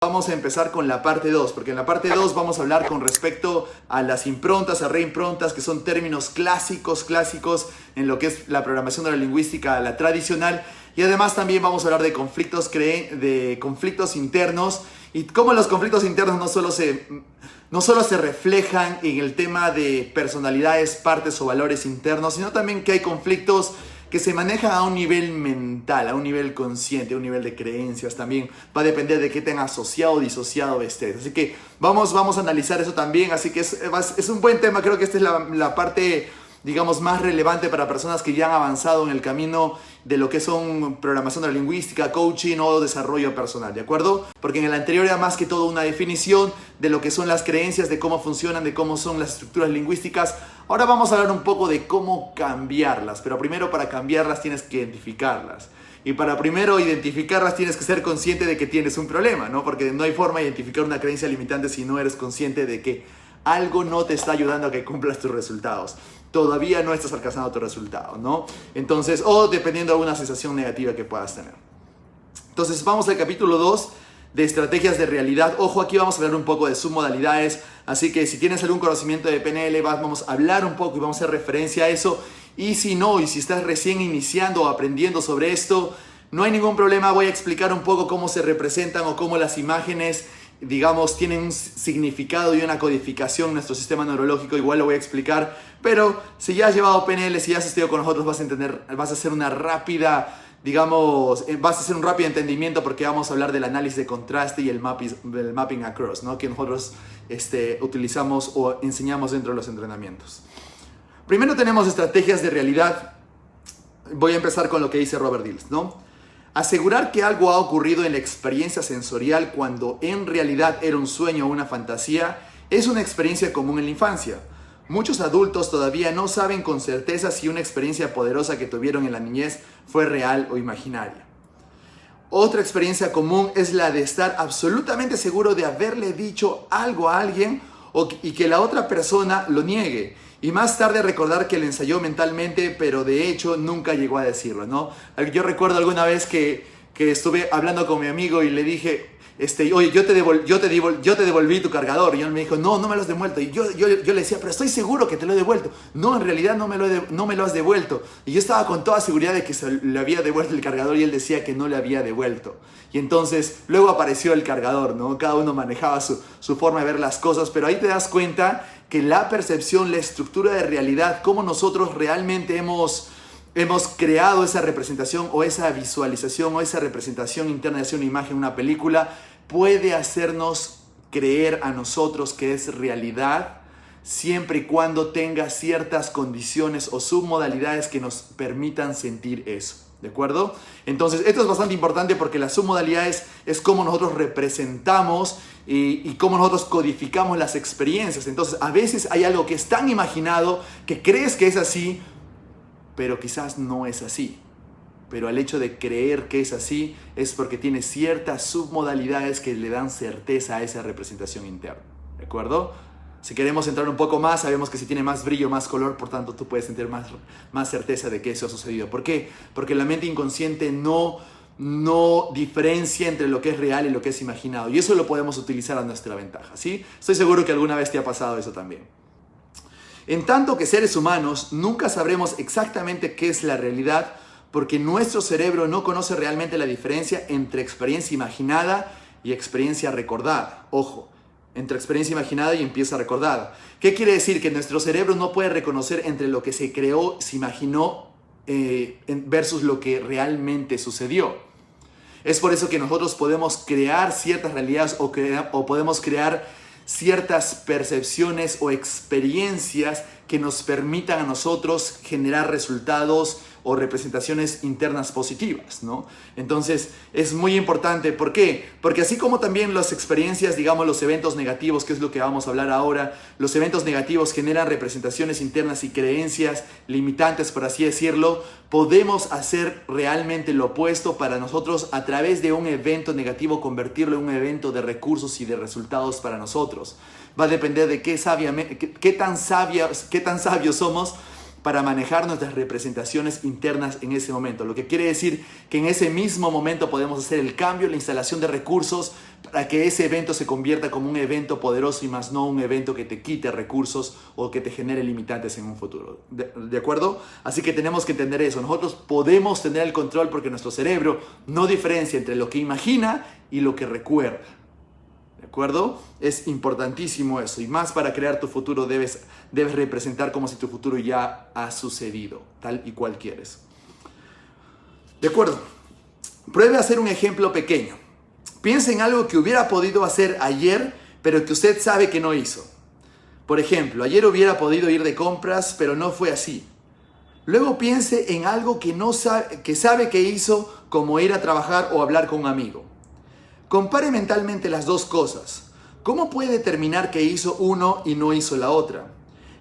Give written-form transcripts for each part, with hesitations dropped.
Vamos a empezar con la parte 2, porque en la parte 2 vamos a hablar con respecto a las improntas, a reimprontas, que son términos clásicos en lo que es la programación de la lingüística, la tradicional, y además también vamos a hablar de conflictos internos y cómo los conflictos internos no solo se reflejan en el tema de personalidades, partes o valores internos, sino también que hay conflictos que se maneja a un nivel mental, a un nivel consciente, a un nivel de creencias también. Va a depender de qué tenga asociado o disociado estés. Así que vamos a analizar eso también. Así que es un buen tema. Creo que esta es la parte, digamos, más relevante para personas que ya han avanzado en el camino de lo que son programación de la lingüística, coaching o desarrollo personal, ¿de acuerdo? Porque en el anterior era más que todo una definición de lo que son las creencias, de cómo funcionan, de cómo son las estructuras lingüísticas. Ahora vamos a hablar un poco de cómo cambiarlas, pero primero para cambiarlas tienes que identificarlas. Y para primero identificarlas tienes que ser consciente de que tienes un problema, ¿no? Porque no hay forma de identificar una creencia limitante si no eres consciente de que algo no te está ayudando a que cumplas tus resultados. Todavía no estás alcanzando tu resultado, ¿no? Entonces, o dependiendo de alguna sensación negativa que puedas tener. Entonces, vamos al capítulo 2 de estrategias de realidad. Ojo, aquí vamos a hablar un poco de submodalidades. Así que si tienes algún conocimiento de PNL, vamos a hablar un poco y vamos a hacer referencia a eso. Y si no, y si estás recién iniciando o aprendiendo sobre esto, no hay ningún problema. Voy a explicar un poco cómo se representan o cómo las imágenes, digamos, tienen un significado y una codificación en nuestro sistema neurológico. Igual lo voy a explicar, pero si ya has llevado PNL, si ya has estudiado con nosotros, vas a entender, vas a hacer una rápida, digamos, vas a hacer un rápido entendimiento, porque vamos a hablar del análisis de contraste y el mapping across, ¿no? Que nosotros utilizamos o enseñamos dentro de los entrenamientos. Primero tenemos estrategias de realidad. Voy a empezar con lo que dice Robert Dills, ¿no? Asegurar que algo ha ocurrido en la experiencia sensorial cuando en realidad era un sueño o una fantasía es una experiencia común en la infancia. Muchos adultos todavía no saben con certeza si una experiencia poderosa que tuvieron en la niñez fue real o imaginaria. Otra experiencia común es la de estar absolutamente seguro de haberle dicho algo a alguien y que la otra persona lo niegue. Y más tarde recordar que lo ensayó mentalmente, pero de hecho nunca llegó a decirlo, ¿no? Yo recuerdo alguna vez que estuve hablando con mi amigo y le dije, oye, yo te devolví tu cargador. Y él me dijo, no me lo has devuelto. Y yo le decía, pero estoy seguro que te lo he devuelto. No, en realidad no me lo has devuelto. Y yo estaba con toda seguridad de que le había devuelto el cargador y él decía que no le había devuelto. Y entonces luego apareció el cargador, ¿no? Cada uno manejaba su forma de ver las cosas, pero ahí te das cuenta que la percepción, la estructura de realidad, cómo nosotros realmente hemos creado esa representación o esa visualización o esa representación interna de hacer una imagen, una película, puede hacernos creer a nosotros que es realidad siempre y cuando tenga ciertas condiciones o submodalidades que nos permitan sentir eso. ¿De acuerdo? Entonces, esto es bastante importante porque las submodalidades es cómo nosotros representamos y cómo nosotros codificamos las experiencias. Entonces, a veces hay algo que es tan imaginado que crees que es así, pero quizás no es así. Pero el hecho de creer que es así es porque tiene ciertas submodalidades que le dan certeza a esa representación interna. ¿De acuerdo? Si queremos entrar un poco más, sabemos que si tiene más brillo, más color, por tanto tú puedes sentir más certeza de que eso ha sucedido. ¿Por qué? Porque la mente inconsciente no diferencia entre lo que es real y lo que es imaginado. Y eso lo podemos utilizar a nuestra ventaja, ¿sí? Estoy seguro que alguna vez te ha pasado eso también. En tanto que seres humanos, nunca sabremos exactamente qué es la realidad, porque nuestro cerebro no conoce realmente la diferencia entre experiencia imaginada y experiencia recordada. Ojo. Entre experiencia imaginada y empieza recordada. ¿Qué quiere decir? Que nuestro cerebro no puede reconocer entre lo que se creó, se imaginó versus lo que realmente sucedió. Es por eso que nosotros podemos crear ciertas realidades o podemos crear ciertas percepciones o experiencias que nos permitan a nosotros generar resultados o representaciones internas positivas, ¿no? Entonces es muy importante. ¿Por qué? Porque así como también las experiencias, digamos los eventos negativos, que es lo que vamos a hablar ahora, los eventos negativos generan representaciones internas y creencias limitantes, por así decirlo, podemos hacer realmente lo opuesto para nosotros a través de un evento negativo, convertirlo en un evento de recursos y de resultados para nosotros. Va a depender de qué tan sabios somos para manejar nuestras representaciones internas en ese momento. Lo que quiere decir que en ese mismo momento podemos hacer el cambio, la instalación de recursos para que ese evento se convierta como un evento poderoso y más no un evento que te quite recursos o que te genere limitantes en un futuro. ¿De acuerdo? Así que tenemos que entender eso. Nosotros podemos tener el control porque nuestro cerebro no diferencia entre lo que imagina y lo que recuerda. ¿De acuerdo? Es importantísimo eso. Y más para crear tu futuro debes representar como si tu futuro ya ha sucedido, tal y cual quieres. ¿De acuerdo? Pruebe a hacer un ejemplo pequeño. Piense en algo que hubiera podido hacer ayer, pero que usted sabe que no hizo. Por ejemplo, ayer hubiera podido ir de compras, pero no fue así. Luego piense en algo que sabe que hizo, como ir a trabajar o hablar con un amigo. Compare mentalmente las dos cosas. ¿Cómo puede determinar que hizo uno y no hizo la otra?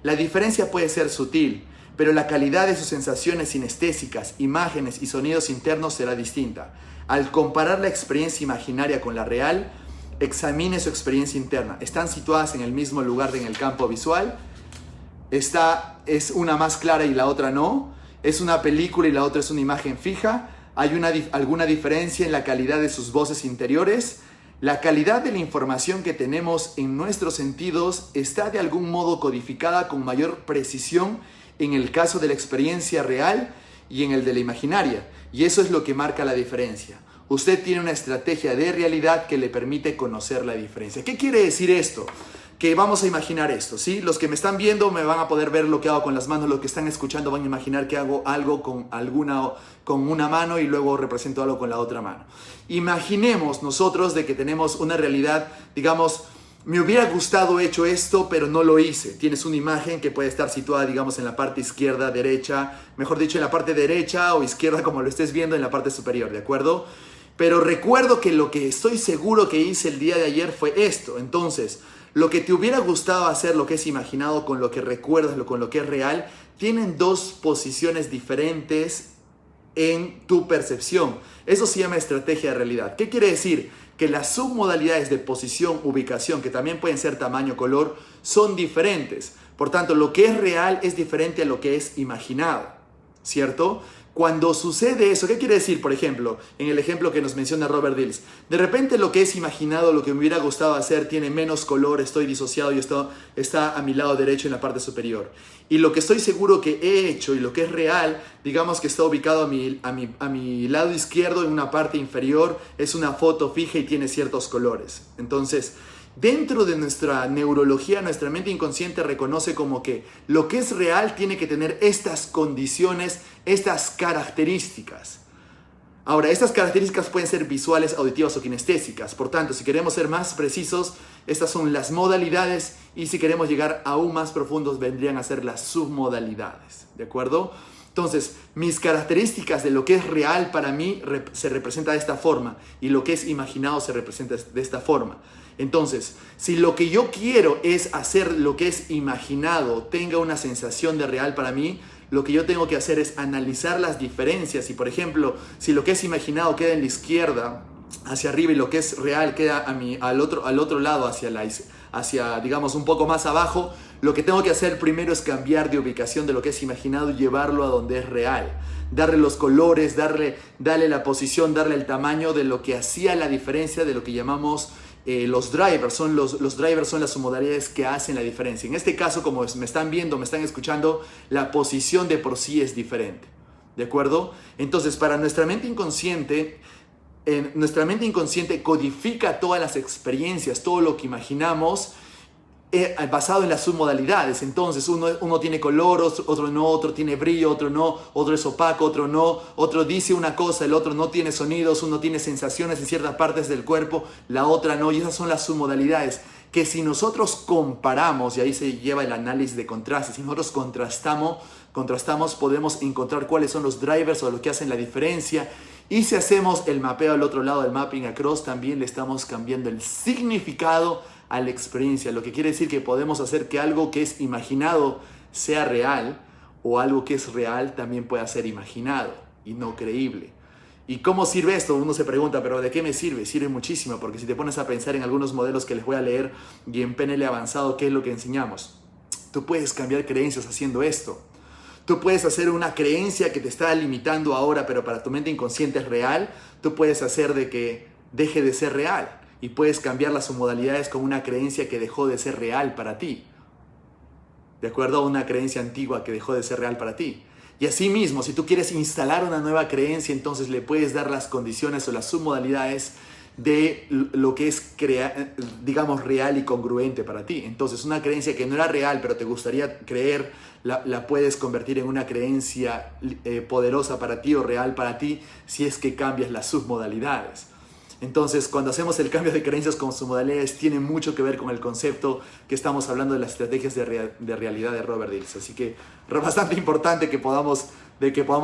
La diferencia puede ser sutil, pero la calidad de sus sensaciones sinestésicas, imágenes y sonidos internos será distinta. Al comparar la experiencia imaginaria con la real, examine su experiencia interna. ¿Están situadas en el mismo lugar en el campo visual? ¿Es una más clara y la otra no? ¿Es una película y la otra es una imagen fija? ¿Hay alguna diferencia en la calidad de sus voces interiores? La calidad de la información que tenemos en nuestros sentidos está de algún modo codificada con mayor precisión en el caso de la experiencia real y en el de la imaginaria. Y eso es lo que marca la diferencia. Usted tiene una estrategia de realidad que le permite conocer la diferencia. ¿Qué quiere decir esto? Que vamos a imaginar esto, ¿sí? Los que me están viendo me van a poder ver lo que hago con las manos, los que están escuchando van a imaginar que hago algo con una mano y luego represento algo con la otra mano. Imaginemos nosotros de que tenemos una realidad, digamos, me hubiera gustado hecho esto, pero no lo hice. Tienes una imagen que puede estar situada, digamos, en la parte izquierda, derecha, mejor dicho, en la parte derecha o izquierda, como lo estés viendo, en la parte superior, ¿de acuerdo? Pero recuerdo que lo que estoy seguro que hice el día de ayer fue esto. Entonces, lo que te hubiera gustado hacer, lo que es imaginado, con lo que recuerdas, con lo que es real, tienen dos posiciones diferentes en tu percepción. Eso se llama estrategia de realidad. ¿Qué quiere decir? Que las submodalidades de posición, ubicación, que también pueden ser tamaño, color, son diferentes. Por tanto, lo que es real es diferente a lo que es imaginado, ¿cierto? Cuando sucede eso, ¿qué quiere decir? Por ejemplo, en el ejemplo que nos menciona Robert Dills, de repente lo que es imaginado, lo que me hubiera gustado hacer, tiene menos color, estoy disociado y esto está a mi lado derecho en la parte superior. Y lo que estoy seguro que he hecho y lo que es real, digamos que está ubicado a mi lado izquierdo en una parte inferior, es una foto fija y tiene ciertos colores. Entonces, dentro de nuestra neurología, nuestra mente inconsciente reconoce como que lo que es real tiene que tener estas condiciones, estas características. Ahora, estas características pueden ser visuales, auditivas o kinestésicas. Por tanto, si queremos ser más precisos, estas son las modalidades y si queremos llegar aún más profundos, vendrían a ser las submodalidades. ¿De acuerdo? Entonces, mis características de lo que es real para mí se representa de esta forma y lo que es imaginado se representa de esta forma. Entonces, si lo que yo quiero es hacer lo que es imaginado tenga una sensación de real para mí, lo que yo tengo que hacer es analizar las diferencias. Y por ejemplo, si lo que es imaginado queda en la izquierda, hacia arriba, y lo que es real queda al otro lado, hacia, digamos, un poco más abajo, lo que tengo que hacer primero es cambiar de ubicación de lo que es imaginado y llevarlo a donde es real. Darle los colores, darle la posición, darle el tamaño de lo que hacía la diferencia de lo que llamamos los drivers. Los drivers son las submodalidades que hacen la diferencia. En este caso, como me están viendo, me están escuchando, la posición de por sí es diferente. ¿De acuerdo? Entonces, para nuestra mente inconsciente codifica todas las experiencias, todo lo que imaginamos, basado en las submodalidades. Entonces uno tiene color, otro no, otro tiene brillo, otro no, otro es opaco, otro no, otro dice una cosa, el otro no tiene sonidos, uno tiene sensaciones en ciertas partes del cuerpo, la otra no, y esas son las submodalidades que si nosotros comparamos, y ahí se lleva el análisis de contraste, si nosotros contrastamos podemos encontrar cuáles son los drivers o lo que hacen la diferencia. Y si hacemos el mapeo al otro lado, el mapping across, también le estamos cambiando el significado a la experiencia, lo que quiere decir que podemos hacer que algo que es imaginado sea real, o algo que es real también pueda ser imaginado y no creíble. ¿Y cómo sirve esto? Uno se pregunta, ¿pero de qué me sirve? Sirve muchísimo, porque si te pones a pensar en algunos modelos que les voy a leer y en PNL avanzado, ¿qué es lo que enseñamos? Tú puedes cambiar creencias haciendo esto. Tú puedes hacer una creencia que te está limitando ahora, pero para tu mente inconsciente es real. Tú puedes hacer de que deje de ser real y puedes cambiar las submodalidades con una creencia que dejó de ser real para ti. De acuerdo a una creencia antigua que dejó de ser real para ti. Y asimismo, si tú quieres instalar una nueva creencia, entonces le puedes dar las condiciones o las submodalidades de lo que es, digamos, real y congruente para ti. Entonces, una creencia que no era real, pero te gustaría creer, la puedes convertir en una creencia poderosa para ti o real para ti si es que cambias las submodalidades. Entonces, cuando hacemos el cambio de creencias con submodalidades, tiene mucho que ver con el concepto que estamos hablando de las estrategias de realidad de Robert Dills. Así que es bastante importante que podamos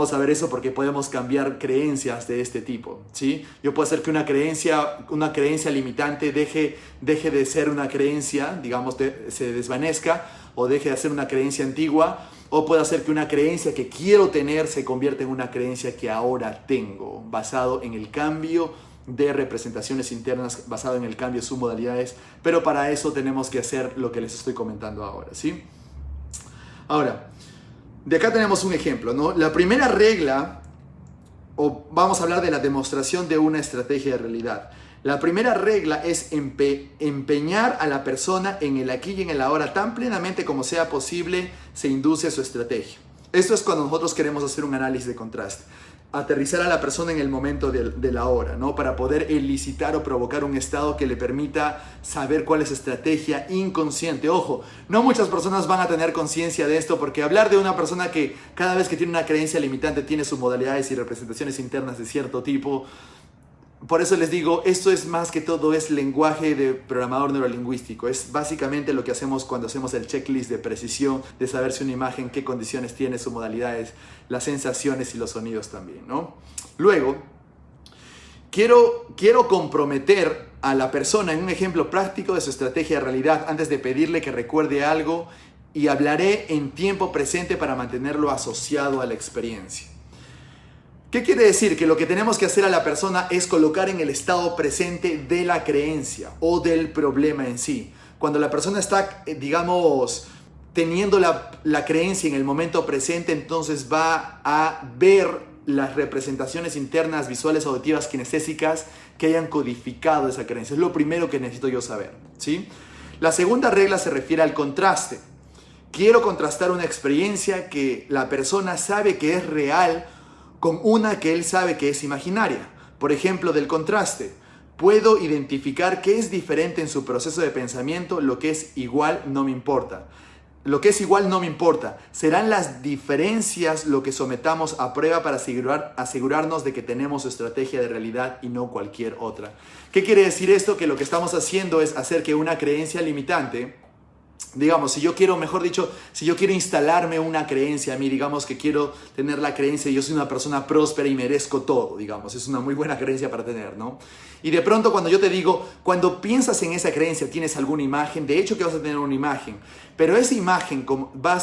saber eso, porque podemos cambiar creencias de este tipo, ¿sí? Yo puedo hacer que una creencia limitante deje de ser una creencia, digamos, se desvanezca, o deje de ser una creencia antigua, o puedo hacer que una creencia que quiero tener se convierta en una creencia que ahora tengo, basado en el cambio de representaciones internas, basado en el cambio de submodalidades, pero para eso tenemos que hacer lo que les estoy comentando ahora, ¿sí? Ahora, de acá tenemos un ejemplo, ¿no? La primera regla, o vamos a hablar de la demostración de una estrategia de realidad. La primera regla es empeñar a la persona en el aquí y en el ahora tan plenamente como sea posible, se induce a su estrategia. Esto es cuando nosotros queremos hacer un análisis de contraste. Aterrizar a la persona en el momento del ahora, ¿no? Para poder elicitar o provocar un estado que le permita saber cuál es estrategia inconsciente. Ojo, no muchas personas van a tener conciencia de esto, porque hablar de una persona que cada vez que tiene una creencia limitante tiene sus modalidades y representaciones internas de cierto tipo. Por eso les digo, esto es más que todo, es lenguaje de programador neurolingüístico. Es básicamente lo que hacemos cuando hacemos el checklist de precisión, de saber si una imagen, qué condiciones tiene, sus modalidades, las sensaciones y los sonidos también, ¿no? Luego, quiero comprometer a la persona en un ejemplo práctico de su estrategia de realidad antes de pedirle que recuerde algo, y hablaré en tiempo presente para mantenerlo asociado a la experiencia. ¿Qué quiere decir? Que lo que tenemos que hacer a la persona es colocar en el estado presente de la creencia o del problema en sí. Cuando la persona está, digamos, teniendo la creencia en el momento presente, entonces va a ver las representaciones internas, visuales, auditivas, kinestésicas que hayan codificado esa creencia. Es lo primero que necesito yo saber, ¿sí? La segunda regla se refiere al contraste. Quiero contrastar una experiencia que la persona sabe que es real con una que él sabe que es imaginaria. Por ejemplo, del contraste, puedo identificar qué es diferente en su proceso de pensamiento. Lo que es igual no me importa. Lo que es igual no me importa. Serán las diferencias lo que sometamos a prueba para asegurarnos de que tenemos estrategia de realidad y no cualquier otra. ¿Qué quiere decir esto? Que lo que estamos haciendo es hacer que una creencia limitante, digamos, si yo quiero instalarme una creencia a mí, digamos que quiero tener la creencia de yo soy una persona próspera y merezco todo, digamos, es una muy buena creencia para tener, ¿no? Y de pronto cuando yo te digo, cuando piensas en esa creencia, tienes alguna imagen, de hecho que vas a tener una imagen, pero esa imagen va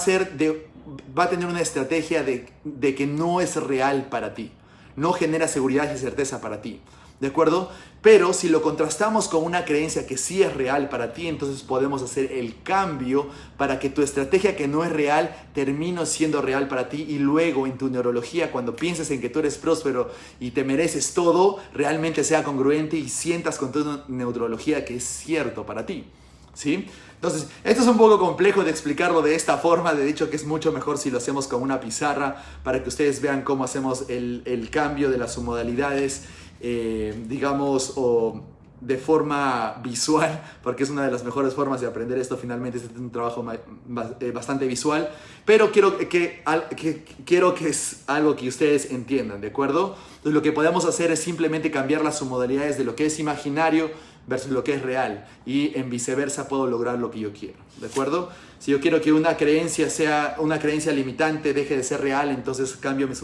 a tener una estrategia de que no es real para ti, no genera seguridad y certeza para ti. ¿De acuerdo? Pero si lo contrastamos con una creencia que sí es real para ti, entonces podemos hacer el cambio para que tu estrategia que no es real termine siendo real para ti, y luego en tu neurología, cuando pienses en que tú eres próspero y te mereces todo, realmente sea congruente y sientas con tu neurología que es cierto para ti, ¿sí? Entonces, esto es un poco complejo de explicarlo de esta forma. De hecho, que es mucho mejor si lo hacemos con una pizarra para que ustedes vean cómo hacemos el cambio de las submodalidades, digamos, o de forma visual, porque es una de las mejores formas de aprender esto. Finalmente, este es un trabajo bastante visual, pero quiero que es algo que ustedes entiendan, ¿de acuerdo? Entonces, lo que podemos hacer es simplemente cambiar las submodalidades de lo que es imaginario versus lo que es real, y en viceversa puedo lograr lo que yo quiero, ¿de acuerdo? Si yo quiero que una creencia limitante deje de ser real, entonces cambio mis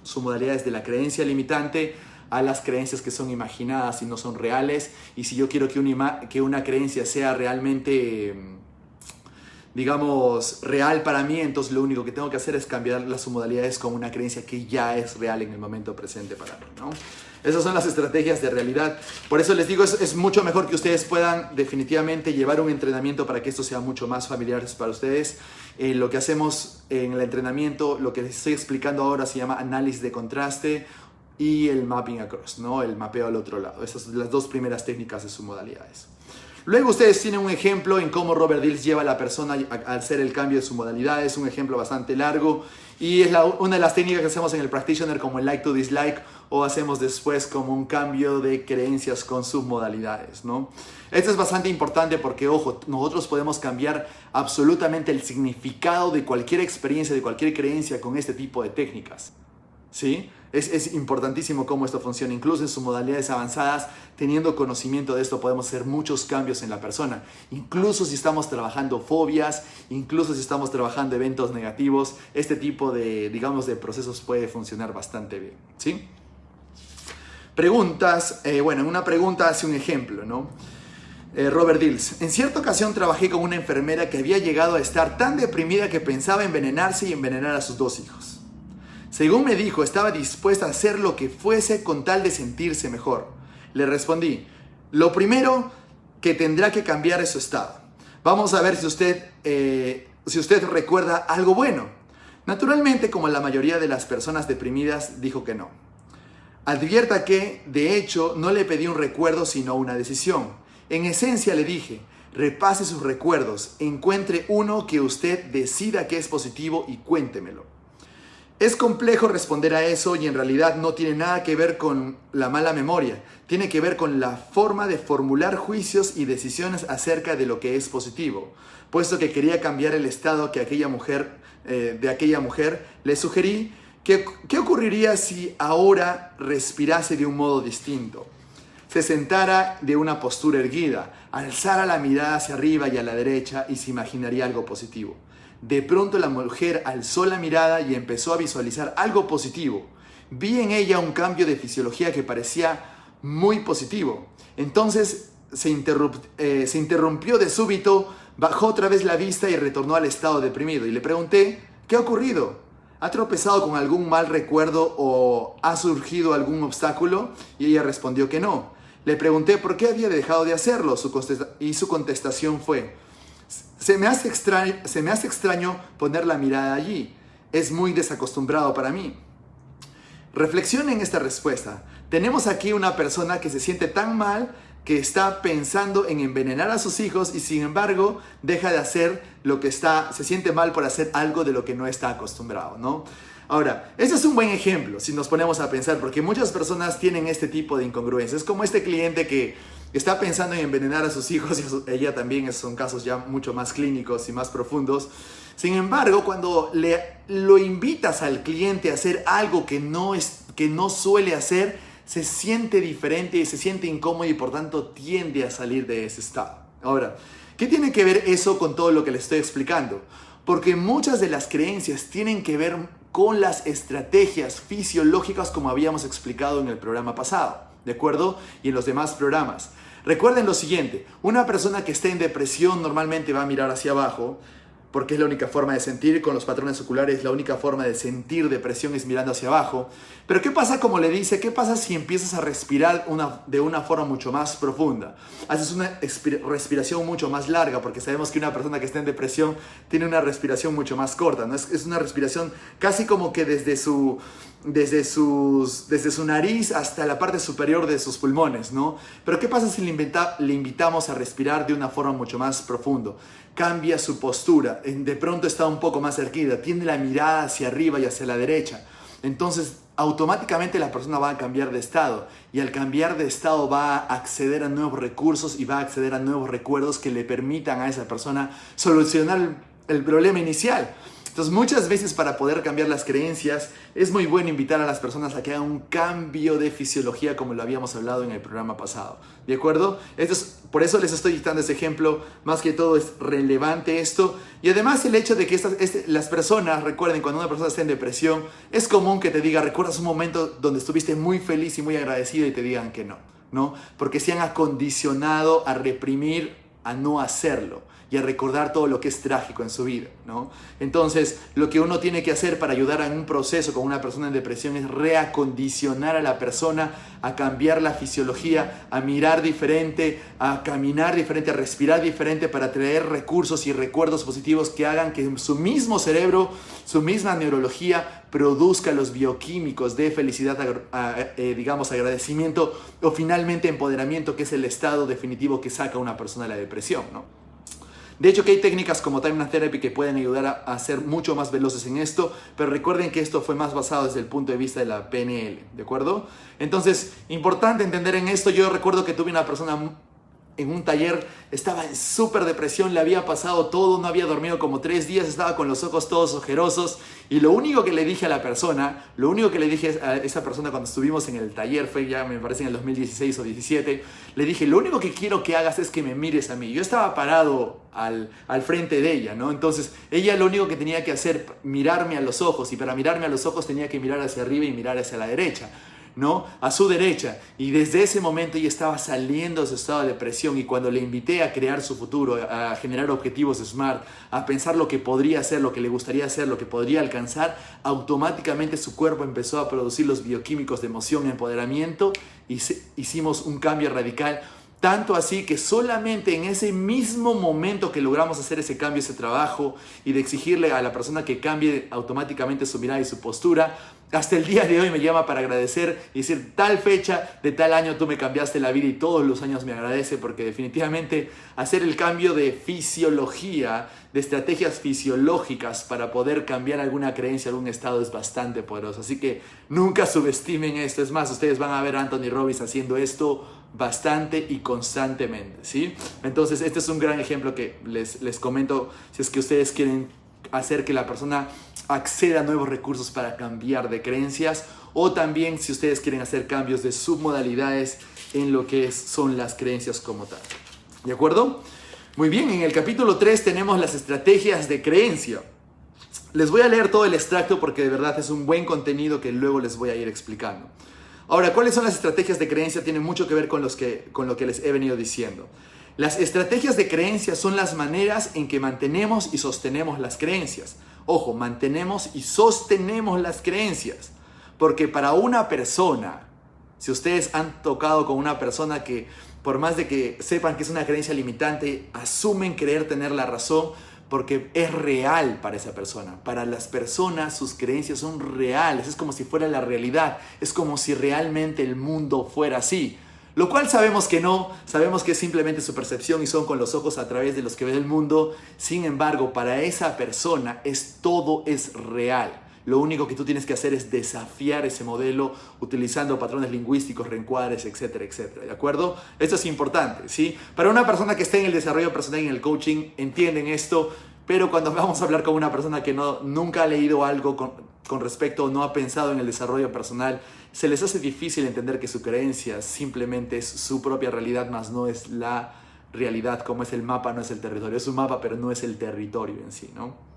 submodalidades de la creencia limitante a las creencias que son imaginadas y no son reales. Y si yo quiero que una creencia sea realmente, digamos, real para mí, entonces lo único que tengo que hacer es cambiar las submodalidades con una creencia que ya es real en el momento presente para mí, ¿no? Esas son las estrategias de realidad. Por eso les digo, es mucho mejor que ustedes puedan definitivamente llevar un entrenamiento para que esto sea mucho más familiar para ustedes. Lo que hacemos en el entrenamiento, lo que les estoy explicando ahora se llama análisis de contraste y el mapping across, ¿no? El mapeo al otro lado. Esas son las dos primeras técnicas de sus modalidades. Luego ustedes tienen un ejemplo en cómo Robert Dills lleva a la persona a hacer el cambio de su modalidad. Es un ejemplo bastante largo y es una de las técnicas que hacemos en el practitioner como el like to dislike, o hacemos después como un cambio de creencias con submodalidades, ¿no? Esto es bastante importante porque, ojo, nosotros podemos cambiar absolutamente el significado de cualquier experiencia, de cualquier creencia con este tipo de técnicas, ¿sí? Es importantísimo cómo esto funciona. Incluso en sus modalidades avanzadas, teniendo conocimiento de esto, podemos hacer muchos cambios en la persona. Incluso si estamos trabajando fobias, incluso si estamos trabajando eventos negativos, este tipo de, digamos, de procesos puede funcionar bastante bien, ¿sí? Preguntas. Bueno, en una pregunta hace un ejemplo, ¿no? Robert Dills: en cierta ocasión trabajé con una enfermera que había llegado a estar tan deprimida que pensaba envenenarse y envenenar a sus 2 hijos. Según me dijo, estaba dispuesta a hacer lo que fuese con tal de sentirse mejor. Le respondí: lo primero que tendrá que cambiar es su estado. Vamos a ver si usted recuerda algo bueno. Naturalmente, como la mayoría de las personas deprimidas, dijo que no. Advierta que, de hecho, no le pedí un recuerdo sino una decisión. En esencia le dije: repase sus recuerdos, encuentre uno que usted decida que es positivo y cuéntemelo. Es complejo responder a eso y en realidad no tiene nada que ver con la mala memoria. Tiene que ver con la forma de formular juicios y decisiones acerca de lo que es positivo. Puesto que quería cambiar el estado de aquella mujer, le sugerí que ¿qué ocurriría si ahora respirase de un modo distinto? Se sentara de una postura erguida, alzara la mirada hacia arriba y a la derecha y se imaginaría algo positivo. De pronto la mujer alzó la mirada y empezó a visualizar algo positivo. Vi en ella un cambio de fisiología que parecía muy positivo. Entonces se interrumpió de súbito, bajó otra vez la vista y retornó al estado deprimido. Y le pregunté: ¿qué ha ocurrido? ¿Ha tropezado con algún mal recuerdo o ha surgido algún obstáculo? Y ella respondió que no. Le pregunté por qué había dejado de hacerlo y su contestación fue: se me hace extraño poner la mirada allí. Es muy desacostumbrado para mí. Reflexionen en esta respuesta. Tenemos aquí una persona que se siente tan mal que está pensando en envenenar a sus hijos y sin embargo deja de hacer se siente mal por hacer algo de lo que no está acostumbrado, ¿no? Ahora, ese es un buen ejemplo si nos ponemos a pensar, porque muchas personas tienen este tipo de incongruencias. Es como este cliente que está pensando en envenenar a sus hijos y ella también, son casos ya mucho más clínicos y más profundos. Sin embargo, cuando lo invitas al cliente a hacer algo que no suele hacer, se siente diferente y se siente incómodo y por tanto tiende a salir de ese estado. Ahora, ¿qué tiene que ver eso con todo lo que les estoy explicando? Porque muchas de las creencias tienen que ver con las estrategias fisiológicas como habíamos explicado en el programa pasado, ¿de acuerdo? Y en los demás programas. Recuerden lo siguiente: una persona que esté en depresión normalmente va a mirar hacia abajo, porque es la única forma de sentir. Con los patrones oculares, la única forma de sentir depresión es mirando hacia abajo. Pero ¿qué pasa, como le dice, qué pasa si empiezas a respirar de una forma mucho más profunda? Haces una respiración mucho más larga, porque sabemos que una persona que está en depresión tiene una respiración mucho más corta, ¿no? Es una respiración casi como que desde su nariz hasta la parte superior de sus pulmones, ¿no? Pero ¿qué pasa si le invitamos a respirar de una forma mucho más profunda? Cambia su postura, de pronto está un poco más erguida, tiene la mirada hacia arriba y hacia la derecha. Entonces, automáticamente la persona va a cambiar de estado, y al cambiar de estado va a acceder a nuevos recursos y va a acceder a nuevos recuerdos que le permitan a esa persona solucionar el problema inicial. Entonces, muchas veces para poder cambiar las creencias es muy bueno invitar a las personas a que hagan un cambio de fisiología, como lo habíamos hablado en el programa pasado, ¿de acuerdo? Por eso les estoy dando ese ejemplo. Más que todo es relevante esto. Y además el hecho de que las personas, recuerden, cuando una persona está en depresión, es común que te diga: ¿recuerdas un momento donde estuviste muy feliz y muy agradecido? Y te digan que no, ¿no? Porque se han acondicionado a reprimir a no hacerlo y a recordar todo lo que es trágico en su vida, ¿no? Entonces, lo que uno tiene que hacer para ayudar en un proceso con una persona en depresión es reacondicionar a la persona a cambiar la fisiología, a mirar diferente, a caminar diferente, a respirar diferente para traer recursos y recuerdos positivos que hagan que su mismo cerebro, su misma neurología produzca los bioquímicos de felicidad, digamos, agradecimiento o finalmente empoderamiento, que es el estado definitivo que saca a una persona de la depresión, ¿no? De hecho, que hay técnicas como Timeline Therapy que pueden ayudar a ser mucho más veloces en esto, pero recuerden que esto fue más basado desde el punto de vista de la PNL, ¿de acuerdo? Entonces, importante entender en esto. Yo recuerdo que tuve una persona en un taller, estaba en súper depresión, le había pasado todo, no había dormido como 3 días, estaba con los ojos todos ojerosos, y lo único que le dije a la persona, lo único que le dije a esa persona cuando estuvimos en el taller, fue ya me parece en el 2016 o 17, le dije, lo único que quiero que hagas es que me mires a mí. Yo estaba parado al frente de ella, ¿no? Entonces ella lo único que tenía que hacer, mirarme a los ojos, y para mirarme a los ojos tenía que mirar hacia arriba y mirar hacia la derecha, ¿no? A su derecha. Y desde ese momento ella estaba saliendo de su estado de depresión, y cuando le invité a crear su futuro, a generar objetivos SMART, a pensar lo que podría hacer, lo que le gustaría hacer, lo que podría alcanzar, automáticamente su cuerpo empezó a producir los bioquímicos de emoción, empoderamiento, y hicimos un cambio radical. Tanto así que solamente en ese mismo momento que logramos hacer ese cambio, ese trabajo, y de exigirle a la persona que cambie automáticamente su mirada y su postura, hasta el día de hoy me llama para agradecer y decir, tal fecha de tal año tú me cambiaste la vida, y todos los años me agradece, porque definitivamente hacer el cambio de fisiología, de estrategias fisiológicas para poder cambiar alguna creencia, algún estado, es bastante poderoso. Así que nunca subestimen esto. Es más, ustedes van a ver a Anthony Robbins haciendo esto bastante y constantemente, ¿sí? Entonces este es un gran ejemplo que les comento si es que ustedes quieren hacer que la persona acceda a nuevos recursos para cambiar de creencias, o también si ustedes quieren hacer cambios de submodalidades en lo que son las creencias como tal. ¿De acuerdo? Muy bien, en el capítulo 3 tenemos las estrategias de creencia. Les voy a leer todo el extracto porque de verdad es un buen contenido que luego les voy a ir explicando. Ahora, ¿cuáles son las estrategias de creencia? Tienen mucho que ver con lo que les he venido diciendo. Las estrategias de creencia son las maneras en que mantenemos y sostenemos las creencias. Ojo, mantenemos y sostenemos las creencias. Porque para una persona, si ustedes han tocado con una persona que por más de que sepan que es una creencia limitante, asumen creer tener la razón porque es real para esa persona. Para las personas sus creencias son reales, es como si fuera la realidad, es como si realmente el mundo fuera así. Lo cual sabemos que no, sabemos que es simplemente su percepción y son con los ojos a través de los que ve el mundo. Sin embargo, para esa persona todo es real. Lo único que tú tienes que hacer es desafiar ese modelo utilizando patrones lingüísticos, reencuadres, etcétera, etcétera. ¿De acuerdo? Esto es importante, ¿sí? Para una persona que esté en el desarrollo personal y en el coaching, entienden esto, pero cuando vamos a hablar con una persona que nunca ha leído algo con respecto o no ha pensado en el desarrollo personal, se les hace difícil entender que su creencia simplemente es su propia realidad, más no es la realidad, como es el mapa, no es el territorio. Es un mapa, pero no es el territorio en sí, ¿no?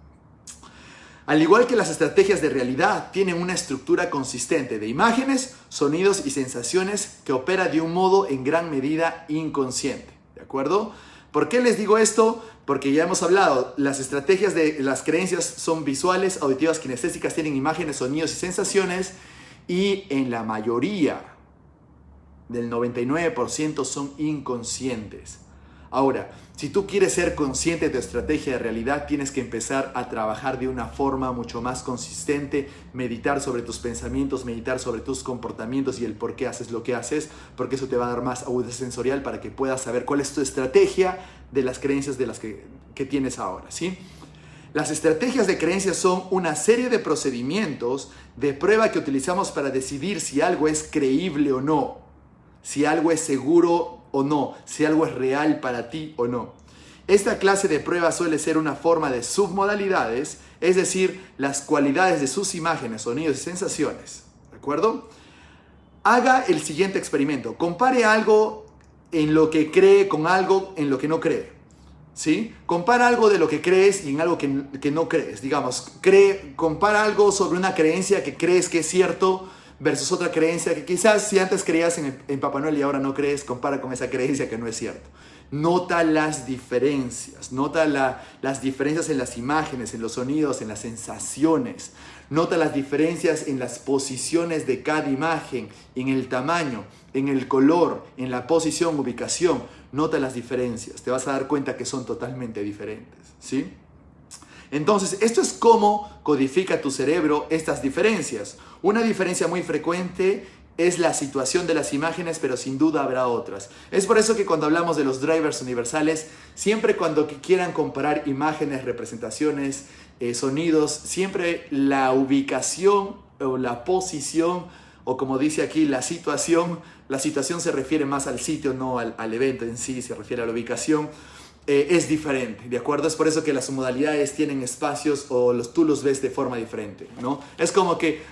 Al igual que las estrategias de realidad, tienen una estructura consistente de imágenes, sonidos y sensaciones que opera de un modo en gran medida inconsciente. ¿De acuerdo? ¿Por qué les digo esto? Porque ya hemos hablado, las estrategias de las creencias son visuales, auditivas, kinestésicas, tienen imágenes, sonidos y sensaciones, y en la mayoría del 99% son inconscientes. Ahora, si tú quieres ser consciente de tu estrategia de realidad, tienes que empezar a trabajar de una forma mucho más consistente, meditar sobre tus pensamientos, meditar sobre tus comportamientos y el por qué haces lo que haces, porque eso te va a dar más agudeza sensorial para que puedas saber cuál es tu estrategia de las creencias de las que tienes ahora, ¿sí? Las estrategias de creencias son una serie de procedimientos de prueba que utilizamos para decidir si algo es creíble o no, si algo es seguro o no, si algo es real para ti o no. Esta clase de prueba suele ser una forma de submodalidades, es decir, las cualidades de sus imágenes, sonidos y sensaciones. ¿De acuerdo? Haga el siguiente experimento. Compare algo en lo que cree con algo en lo que no cree. ¿Sí? Compara algo de lo que crees y en algo que no crees. Digamos, compara algo sobre una creencia que crees que es cierto versus otra creencia que quizás si antes creías en Papá Noel y ahora no crees, compara con esa creencia que no es cierto. Nota las diferencias, las diferencias en las imágenes, en los sonidos, en las sensaciones. Nota las diferencias en las posiciones de cada imagen, en el tamaño, en el color, en la posición, ubicación. Nota las diferencias, te vas a dar cuenta que son totalmente diferentes, ¿sí? Entonces, esto es cómo codifica tu cerebro estas diferencias. Una diferencia muy frecuente es la situación de las imágenes, pero sin duda habrá otras. Es por eso que cuando hablamos de los drivers universales, siempre cuando quieran comparar imágenes, representaciones, sonidos, siempre la ubicación o la posición, o como dice aquí, la situación se refiere más al sitio, no al evento en sí, se refiere a la ubicación. Es diferente, ¿de acuerdo? Es por eso que las modalidades tienen espacios o tú los ves de forma diferente, ¿no? Es como que,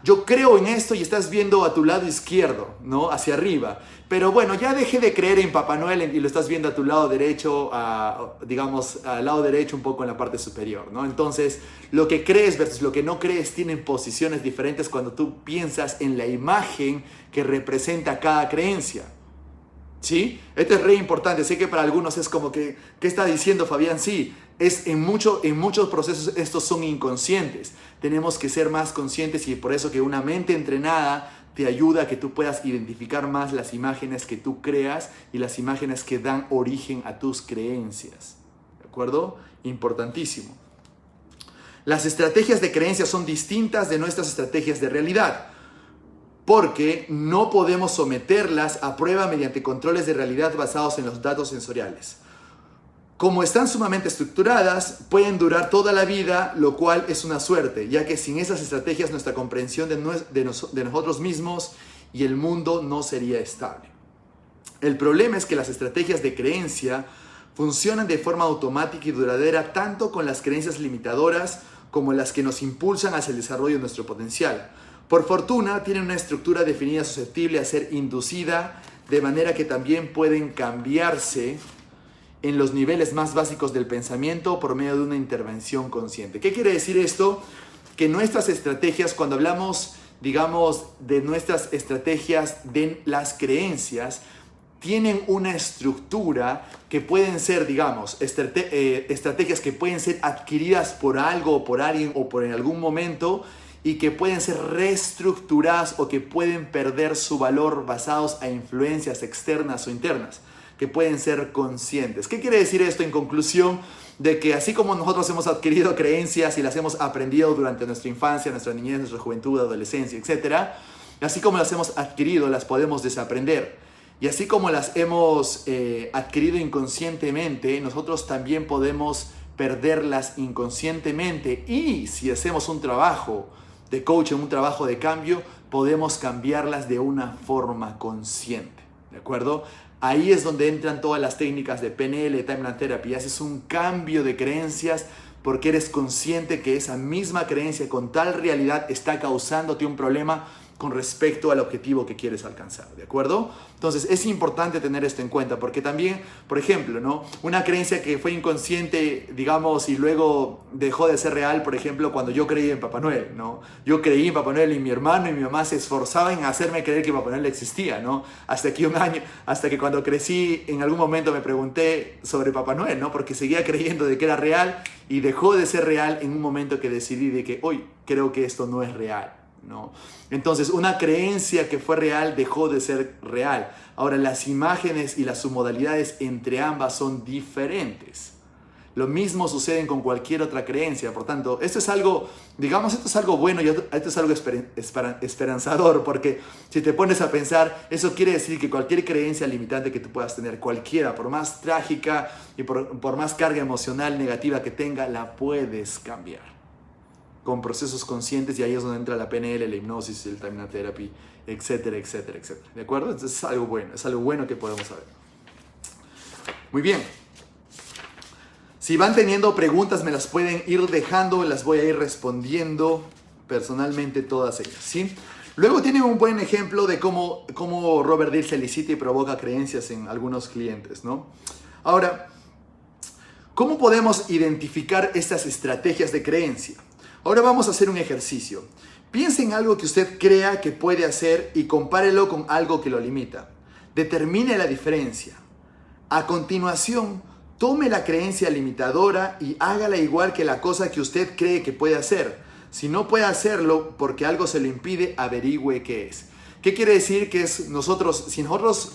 yo creo en esto y estás viendo a tu lado izquierdo, ¿no? Hacia arriba. Pero bueno, ya dejé de creer en Papá Noel y lo estás viendo a tu lado derecho, digamos, al lado derecho un poco en la parte superior, ¿no? Entonces, lo que crees versus lo que no crees tienen posiciones diferentes cuando tú piensas en la imagen que representa cada creencia. ¿Sí? Esto es re importante. Sé que para algunos es como que, ¿qué está diciendo Fabián? Sí, en muchos procesos estos son inconscientes. Tenemos que ser más conscientes y por eso que una mente entrenada te ayuda a que tú puedas identificar más las imágenes que tú creas y las imágenes que dan origen a tus creencias. ¿De acuerdo? Importantísimo. Las estrategias de creencias son distintas de nuestras estrategias de realidad, porque no podemos someterlas a prueba mediante controles de realidad basados en los datos sensoriales. Como están sumamente estructuradas, pueden durar toda la vida, lo cual es una suerte, ya que sin esas estrategias nuestra comprensión de nosotros mismos y el mundo no sería estable. El problema es que las estrategias de creencia funcionan de forma automática y duradera tanto con las creencias limitadoras como las que nos impulsan hacia el desarrollo de nuestro potencial. Por fortuna, tienen una estructura definida susceptible a ser inducida, de manera que también pueden cambiarse en los niveles más básicos del pensamiento por medio de una intervención consciente. ¿Qué quiere decir esto? Que nuestras estrategias, cuando hablamos, digamos, de nuestras estrategias de las creencias, tienen una estructura que pueden ser, digamos, estrategias que pueden ser adquiridas por algo o por alguien o por en algún momento, y que pueden ser reestructuradas o que pueden perder su valor basados a influencias externas o internas, que pueden ser conscientes. ¿Qué quiere decir esto en conclusión? De que así como nosotros hemos adquirido creencias y las hemos aprendido durante nuestra infancia, nuestra niñez, nuestra juventud, adolescencia, etc., así como las hemos adquirido, las podemos desaprender. Y así como las hemos adquirido inconscientemente, nosotros también podemos perderlas inconscientemente, y si hacemos un trabajo de coaching, un trabajo de cambio, podemos cambiarlas de una forma consciente, ¿de acuerdo? Ahí es donde entran todas las técnicas de PNL, Timeline Therapy. Haces un cambio de creencias porque eres consciente que esa misma creencia con tal realidad está causándote un problema con respecto al objetivo que quieres alcanzar, ¿de acuerdo? Entonces es importante tener esto en cuenta porque también, por ejemplo, ¿no? Una creencia que fue inconsciente, digamos, y luego dejó de ser real, por ejemplo, cuando yo creí en Papá Noel, ¿no? Yo creí en Papá Noel y mi hermano y mi mamá se esforzaban en hacerme creer que Papá Noel existía, ¿no? Hasta que cuando crecí, en algún momento me pregunté sobre Papá Noel, ¿no? Porque seguía creyendo de que era real y dejó de ser real en un momento que decidí de que hoy creo que esto no es real, ¿no? Entonces una creencia que fue real dejó de ser real. Ahora las imágenes y las submodalidades entre ambas son diferentes. Lo mismo sucede con cualquier otra creencia. Por tanto, esto es algo, digamos, esto es algo bueno y esto es algo esperanzador, porque si te pones a pensar, eso quiere decir que cualquier creencia limitante que tú puedas tener, cualquiera, por más trágica y por más carga emocional negativa que tenga, la puedes cambiar con procesos conscientes, y ahí es donde entra la PNL, la hipnosis, el Timeline Therapy, etcétera, etcétera, etcétera. ¿De acuerdo? Entonces es algo bueno que podemos saber. Muy bien. Si van teniendo preguntas, me las pueden ir dejando, las voy a ir respondiendo personalmente todas ellas, ¿sí? Luego tienen un buen ejemplo de cómo Robert Dill solicita y provoca creencias en algunos clientes, ¿no? Ahora, ¿cómo podemos identificar estas estrategias de creencia? Ahora vamos a hacer un ejercicio. Piense en algo que usted crea que puede hacer y compárelo con algo que lo limita. Determine la diferencia. A continuación, tome la creencia limitadora y hágala igual que la cosa que usted cree que puede hacer. Si no puede hacerlo porque algo se lo impide, averigüe qué es. ¿Qué quiere decir? Que si nosotros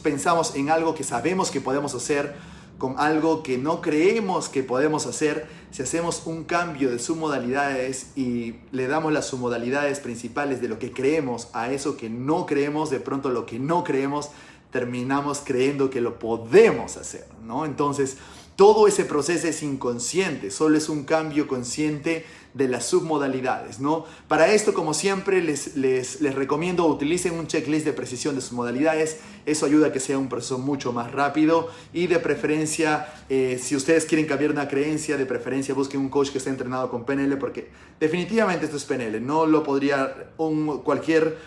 pensamos en algo que sabemos que podemos hacer, con algo que no creemos que podemos hacer, si hacemos un cambio de submodalidades y le damos las submodalidades principales de lo que creemos a eso que no creemos, de pronto lo que no creemos, terminamos creyendo que lo podemos hacer, ¿no? Entonces, todo ese proceso es inconsciente, solo es un cambio consciente de las submodalidades, ¿no? Para esto, como siempre, les recomiendo utilicen un checklist de precisión de submodalidades. Eso ayuda a que sea un proceso mucho más rápido y de preferencia, si ustedes quieren cambiar una creencia, de preferencia busquen un coach que esté entrenado con PNL, porque definitivamente esto es PNL. No lo podría cualquier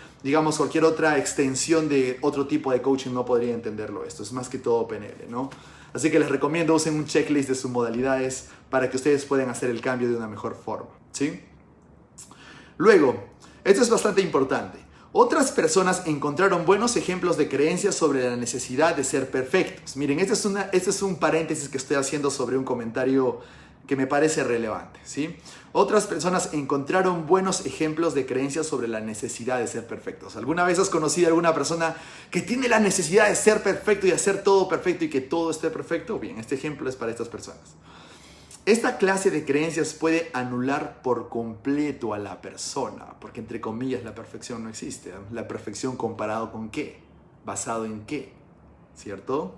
otra extensión de otro tipo de coaching no podría entenderlo. Esto es más que todo PNL, ¿no? Así que les recomiendo usen un checklist de sus modalidades para que ustedes puedan hacer el cambio de una mejor forma, ¿sí? Luego, esto es bastante importante. Otras personas encontraron buenos ejemplos de creencias sobre la necesidad de ser perfectos. Miren, este es un paréntesis que estoy haciendo sobre un comentario que me parece relevante, ¿sí? Otras personas encontraron buenos ejemplos de creencias sobre la necesidad de ser perfectos. ¿Alguna vez has conocido a alguna persona que tiene la necesidad de ser perfecto y hacer todo perfecto y que todo esté perfecto? Bien, este ejemplo es para estas personas. Esta clase de creencias puede anular por completo a la persona, porque entre comillas la perfección no existe. ¿La perfección comparado con qué? ¿Basado en qué? ¿Cierto?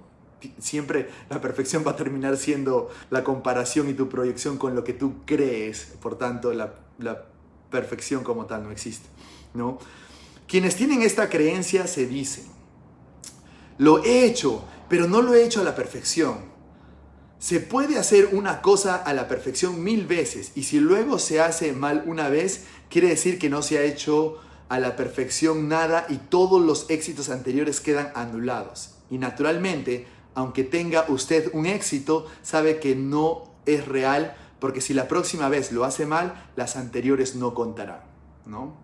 Siempre la perfección va a terminar siendo la comparación y tu proyección con lo que tú crees. Por tanto, la perfección como tal no existe, ¿no? Quienes tienen esta creencia se dicen: lo he hecho, pero no lo he hecho a la perfección. Se puede hacer una cosa a la perfección 1000 veces y si luego se hace mal una vez, quiere decir que no se ha hecho a la perfección nada y todos los éxitos anteriores quedan anulados. Y naturalmente, aunque tenga usted un éxito, sabe que no es real, porque si la próxima vez lo hace mal, las anteriores no contarán, ¿no?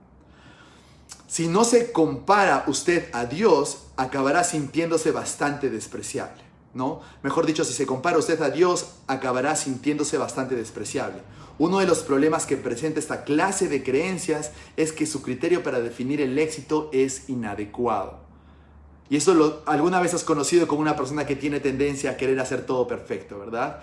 Si no se compara usted a Dios, acabará sintiéndose bastante despreciable, ¿no? Mejor dicho, si se compara usted a Dios, acabará sintiéndose bastante despreciable. Uno de los problemas que presenta esta clase de creencias es que su criterio para definir el éxito es inadecuado. Y eso alguna vez has conocido como una persona que tiene tendencia a querer hacer todo perfecto, ¿verdad?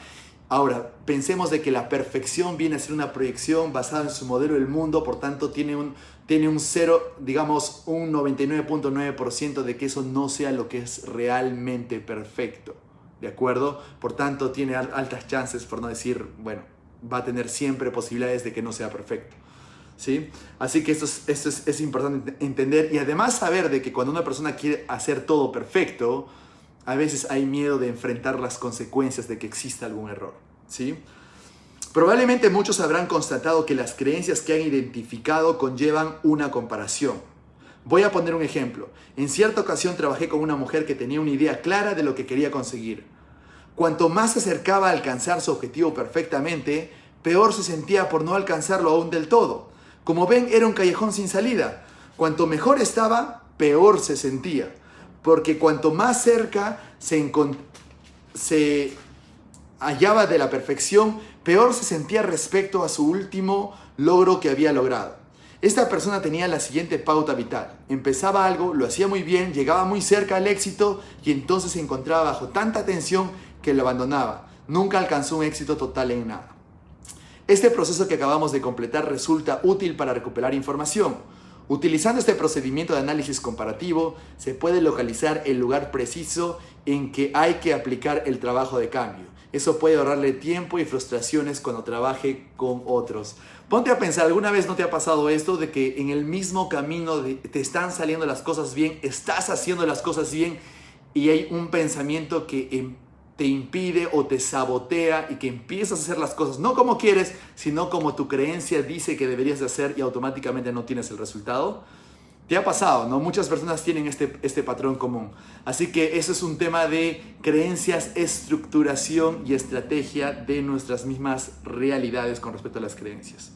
Ahora, pensemos de que la perfección viene a ser una proyección basada en su modelo del mundo, por tanto tiene un 99.9% de que eso no sea lo que es realmente perfecto, ¿de acuerdo? Por tanto, tiene altas chances, por no decir, bueno, va a tener siempre posibilidades de que no sea perfecto, ¿sí? Así que esto es importante entender y además saber de que cuando una persona quiere hacer todo perfecto, a veces hay miedo de enfrentar las consecuencias de que exista algún error, ¿sí? Probablemente muchos habrán constatado que las creencias que han identificado conllevan una comparación. Voy a poner un ejemplo. En cierta ocasión trabajé con una mujer que tenía una idea clara de lo que quería conseguir. Cuanto más se acercaba a alcanzar su objetivo perfectamente, peor se sentía por no alcanzarlo aún del todo. Como ven, era un callejón sin salida. Cuanto mejor estaba, peor se sentía. Porque cuanto más cerca se hallaba de la perfección, peor se sentía respecto a su último logro que había logrado. Esta persona tenía la siguiente pauta vital. Empezaba algo, lo hacía muy bien, llegaba muy cerca al éxito y entonces se encontraba bajo tanta tensión que lo abandonaba. Nunca alcanzó un éxito total en nada. Este proceso que acabamos de completar resulta útil para recuperar información. Utilizando este procedimiento de análisis comparativo, se puede localizar el lugar preciso en que hay que aplicar el trabajo de cambio. Eso puede ahorrarle tiempo y frustraciones cuando trabaje con otros. Ponte a pensar, ¿alguna vez no te ha pasado esto de que en el mismo camino te están saliendo las cosas bien, estás haciendo las cosas bien y hay un pensamiento que te impide o te sabotea y que empiezas a hacer las cosas no como quieres, sino como tu creencia dice que deberías de hacer y automáticamente no tienes el resultado? ¿Te ha pasado, no? Muchas personas tienen este patrón común. Así que eso es un tema de creencias, estructuración y estrategia de nuestras mismas realidades con respecto a las creencias.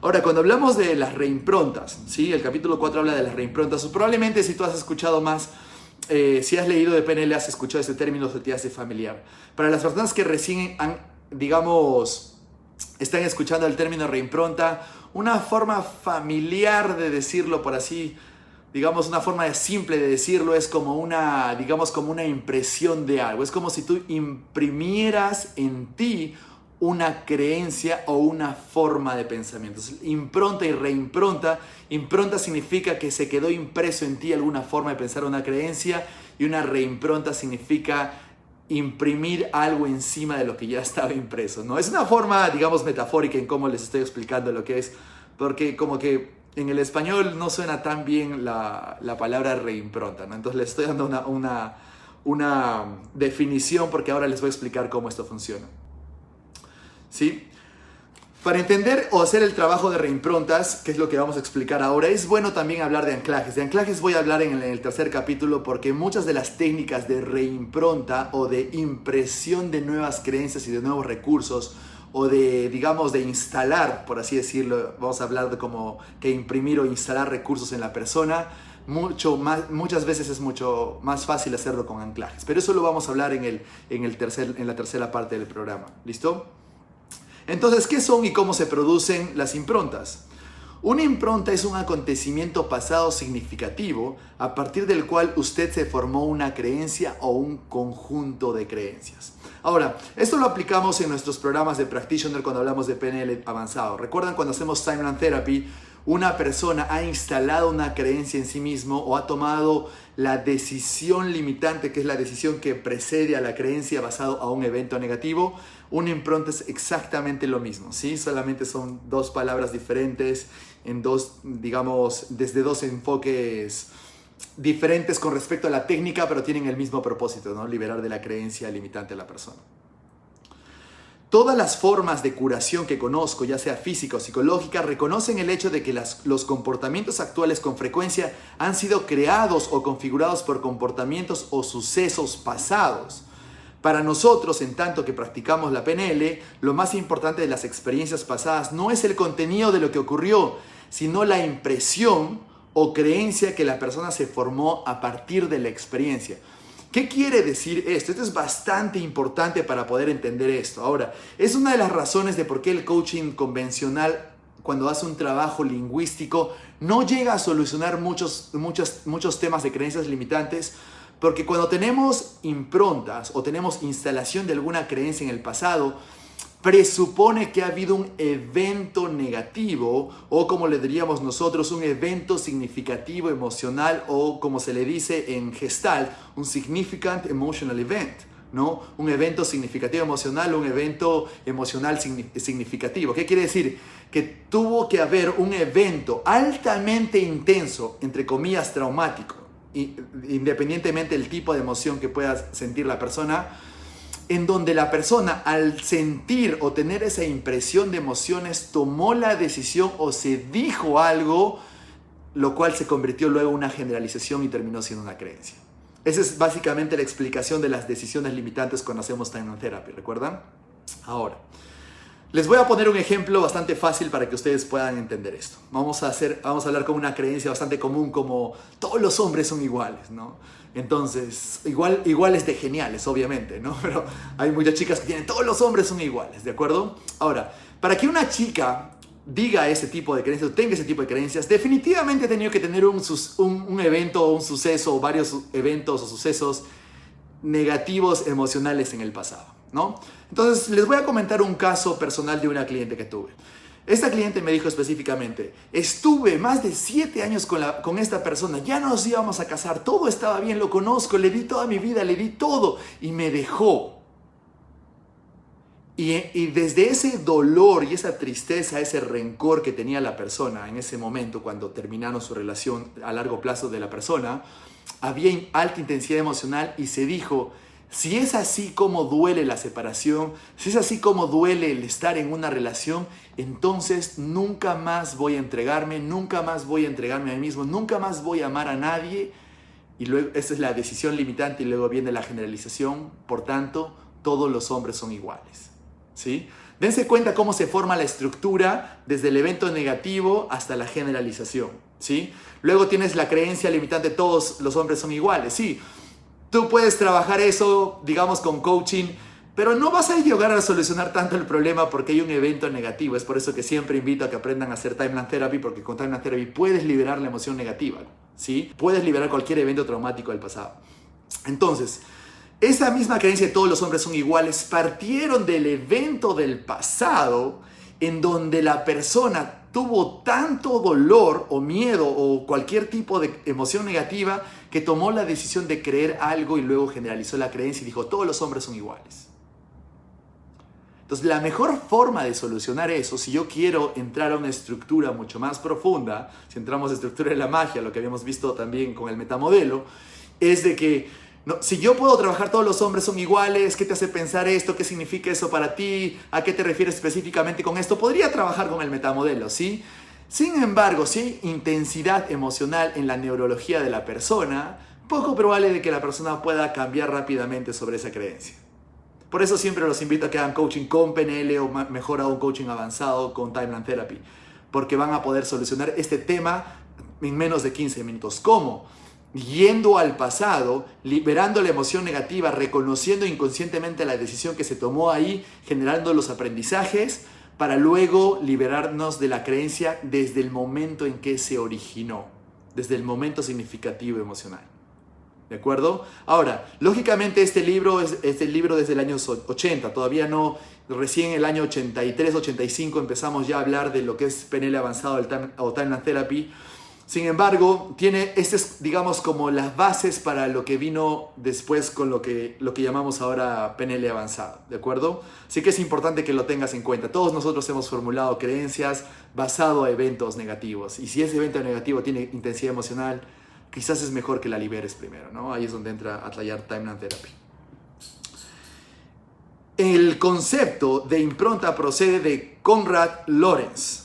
Ahora, cuando hablamos de las reimprontas, ¿sí? El capítulo 4 habla de las reimprontas. Probablemente si tú has escuchado más si has leído de PNL, has escuchado este término, se te hace familiar. Para las personas que recién están escuchando el término reimpronta, una forma familiar de decirlo, por así, digamos, una forma simple de decirlo es como una impresión de algo. Es como si tú imprimieras en ti una creencia o una forma de pensamiento. Impronta y reimpronta. Impronta significa que se quedó impreso en ti alguna forma de pensar, una creencia, y una reimpronta significa imprimir algo encima de lo que ya estaba impreso, ¿no? Es una forma, digamos, metafórica en cómo les estoy explicando lo que es, porque como que en el español no suena tan bien la palabra reimpronta, ¿no? Entonces les estoy dando una definición porque ahora les voy a explicar cómo esto funciona, ¿sí? Para entender o hacer el trabajo de reimprontas, que es lo que vamos a explicar ahora, es bueno también hablar de anclajes. De anclajes voy a hablar en el tercer capítulo porque muchas de las técnicas de reimpronta o de impresión de nuevas creencias y de nuevos recursos o de, digamos, de instalar, por así decirlo, vamos a hablar de como que imprimir o instalar recursos en la persona, muchas veces es mucho más fácil hacerlo con anclajes. Pero eso lo vamos a hablar en la tercera parte del programa. ¿Listo? Entonces, ¿qué son y cómo se producen las improntas? Una impronta es un acontecimiento pasado significativo a partir del cual usted se formó una creencia o un conjunto de creencias. Ahora, esto lo aplicamos en nuestros programas de Practitioner cuando hablamos de PNL avanzado. ¿Recuerdan cuando hacemos Timeline Therapy? Una persona ha instalado una creencia en sí mismo o ha tomado la decisión limitante, que es la decisión que precede a la creencia basado a un evento negativo. Una impronta es exactamente lo mismo, ¿sí? Solamente son dos palabras diferentes, desde dos enfoques diferentes con respecto a la técnica, pero tienen el mismo propósito, ¿no? Liberar de la creencia limitante a la persona. Todas las formas de curación que conozco, ya sea física o psicológica, reconocen el hecho de que los comportamientos actuales con frecuencia han sido creados o configurados por comportamientos o sucesos pasados. Para nosotros, en tanto que practicamos la PNL, lo más importante de las experiencias pasadas no es el contenido de lo que ocurrió, sino la impresión o creencia que la persona se formó a partir de la experiencia. ¿Qué quiere decir esto? Esto es bastante importante para poder entender esto. Ahora, es una de las razones de por qué el coaching convencional, cuando hace un trabajo lingüístico, no llega a solucionar muchos temas de creencias limitantes, porque cuando tenemos improntas o tenemos instalación de alguna creencia en el pasado, presupone que ha habido un evento negativo o, como le diríamos nosotros, un evento significativo emocional, o como se le dice en Gestalt, un significant emotional event, ¿no? Un evento significativo emocional, un evento emocional significativo. ¿Qué quiere decir? Que tuvo que haber un evento altamente intenso, entre comillas traumático, independientemente del tipo de emoción que pueda sentir la persona, en donde la persona, al sentir o tener esa impresión de emociones, tomó la decisión o se dijo algo, lo cual se convirtió luego en una generalización y terminó siendo una creencia. Esa es básicamente la explicación de las decisiones limitantes cuando hacemos Timeline Therapy, ¿recuerdan? Ahora, les voy a poner un ejemplo bastante fácil para que ustedes puedan entender esto. Vamos a hablar con una creencia bastante común como todos los hombres son iguales, ¿no? Entonces, iguales de geniales, obviamente, ¿no? Pero hay muchas chicas que tienen todos los hombres son iguales, ¿de acuerdo? Ahora, para que una chica diga ese tipo de creencias o tenga ese tipo de creencias, definitivamente ha tenido que tener un evento o un suceso o varios eventos o sucesos negativos emocionales en el pasado, ¿no? Entonces, les voy a comentar un caso personal de una cliente que tuve. Esta cliente me dijo específicamente: estuve más de 7 años con esta persona, ya nos íbamos a casar, todo estaba bien, lo conozco, le di toda mi vida, le di todo y me dejó. Y desde ese dolor y esa tristeza, ese rencor que tenía la persona en ese momento, cuando terminaron su relación a largo plazo de la persona, había alta intensidad emocional y se dijo: si es así como duele la separación, si es así como duele el estar en una relación, entonces nunca más voy a entregarme, nunca más voy a entregarme a mí mismo, nunca más voy a amar a nadie. Y luego, esa es la decisión limitante y luego viene la generalización. Por tanto, todos los hombres son iguales, ¿sí? Dense cuenta cómo se forma la estructura desde el evento negativo hasta la generalización, ¿sí? Luego tienes la creencia limitante, todos los hombres son iguales, sí. Tú puedes trabajar eso, digamos, con coaching, pero no vas a llegar a solucionar tanto el problema porque hay un evento negativo. Es por eso que siempre invito a que aprendan a hacer Timeline Therapy, porque con Timeline Therapy puedes liberar la emoción negativa, ¿sí? Puedes liberar cualquier evento traumático del pasado. Entonces, esa misma creencia de todos los hombres son iguales partieron del evento del pasado en donde la persona tuvo tanto dolor o miedo o cualquier tipo de emoción negativa que tomó la decisión de creer algo y luego generalizó la creencia y dijo, todos los hombres son iguales. Entonces, la mejor forma de solucionar eso, si yo quiero entrar a una estructura mucho más profunda, si entramos a estructura de la magia, lo que habíamos visto también con el metamodelo, es de que no, si yo puedo trabajar todos los hombres son iguales, ¿qué te hace pensar esto? ¿Qué significa eso para ti? ¿A qué te refieres específicamente con esto? Podría trabajar con el metamodelo, ¿sí? Sin embargo, si hay intensidad emocional en la neurología de la persona, poco probable de que la persona pueda cambiar rápidamente sobre esa creencia. Por eso siempre los invito a que hagan coaching con PNL o mejor aún coaching avanzado con Timeline Therapy, porque van a poder solucionar este tema en menos de 15 minutos. ¿Cómo? Yendo al pasado, liberando la emoción negativa, reconociendo inconscientemente la decisión que se tomó ahí, generando los aprendizajes, para luego liberarnos de la creencia desde el momento en que se originó, desde el momento significativo emocional. ¿De acuerdo? Ahora, lógicamente este libro es el libro desde el año 80, todavía no, recién en el año 83, 85 empezamos ya a hablar de lo que es PNL avanzado o Timeline Therapy. Sin embargo, tiene, digamos, como las bases para lo que vino después con lo que llamamos ahora PNL avanzado, ¿de acuerdo? Así que es importante que lo tengas en cuenta. Todos nosotros hemos formulado creencias basado a eventos negativos. Y si ese evento negativo tiene intensidad emocional, quizás es mejor que la liberes primero, ¿no? Ahí es donde entra a tallar Timeline Therapy. El concepto de impronta procede de Konrad Lorenz,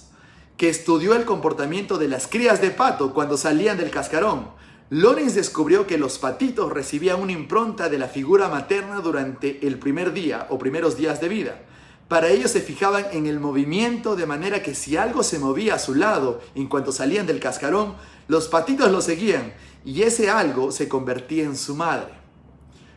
que estudió el comportamiento de las crías de pato cuando salían del cascarón. Lorenz descubrió que los patitos recibían una impronta de la figura materna durante el primer día o primeros días de vida. Para ello se fijaban en el movimiento, de manera que si algo se movía a su lado en cuanto salían del cascarón, los patitos lo seguían y ese algo se convertía en su madre.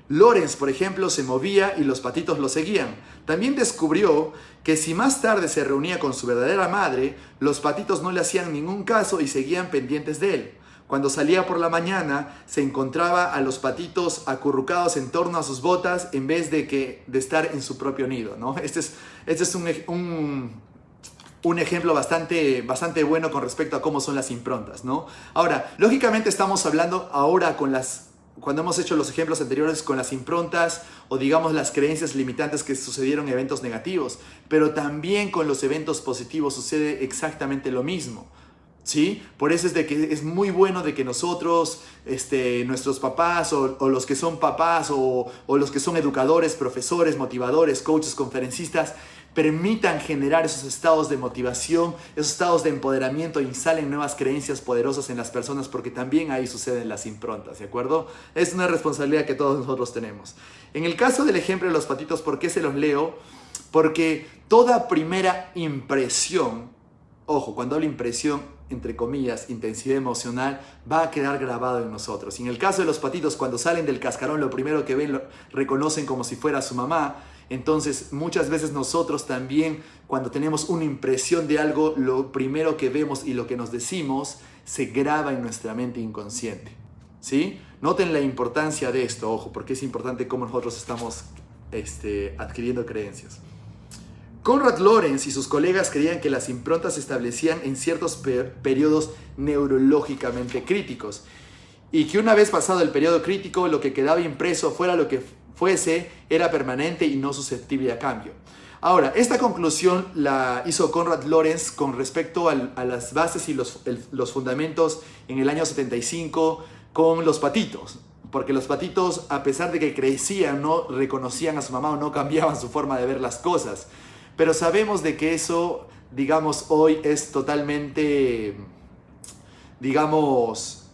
Lorenz, por ejemplo, se movía y los patitos lo seguían. También descubrió que si más tarde se reunía con su verdadera madre, los patitos no le hacían ningún caso y seguían pendientes de él. Cuando salía por la mañana, se encontraba a los patitos acurrucados en torno a sus botas en vez de estar en su propio nido, ¿no? Este es un ejemplo bastante bueno con respecto a cómo son las improntas, ¿no? Ahora, lógicamente estamos hablando ahora cuando hemos hecho los ejemplos anteriores con las improntas o digamos las creencias limitantes que sucedieron en eventos negativos, pero también con los eventos positivos sucede exactamente lo mismo, ¿sí? Por eso es de que es muy bueno de que nosotros, nuestros papás o los que son papás o los que son educadores, profesores, motivadores, coaches, conferencistas, permitan generar esos estados de motivación, esos estados de empoderamiento e instalen nuevas creencias poderosas en las personas, porque también ahí suceden las improntas, ¿de acuerdo? Es una responsabilidad que todos nosotros tenemos. En el caso del ejemplo de los patitos, ¿por qué se los leo? Porque toda primera impresión, ojo, cuando hablo impresión, entre comillas, intensidad emocional, va a quedar grabado en nosotros. Y en el caso de los patitos, cuando salen del cascarón, lo primero que ven lo reconocen como si fuera su mamá. Entonces, muchas veces nosotros también, cuando tenemos una impresión de algo, lo primero que vemos y lo que nos decimos se graba en nuestra mente inconsciente, ¿sí? Noten la importancia de esto, ojo, porque es importante cómo nosotros estamos adquiriendo creencias. Konrad Lorenz y sus colegas creían que las improntas se establecían en ciertos periodos neurológicamente críticos y que una vez pasado el periodo crítico, lo que quedaba impreso fuera lo que fuese, era permanente y no susceptible a cambio. Ahora, esta conclusión la hizo Konrad Lorenz con respecto a las bases y los fundamentos en el año 75 con los patitos. Porque los patitos, a pesar de que crecían, no reconocían a su mamá o no cambiaban su forma de ver las cosas. Pero sabemos de que eso, digamos, hoy es totalmente, digamos,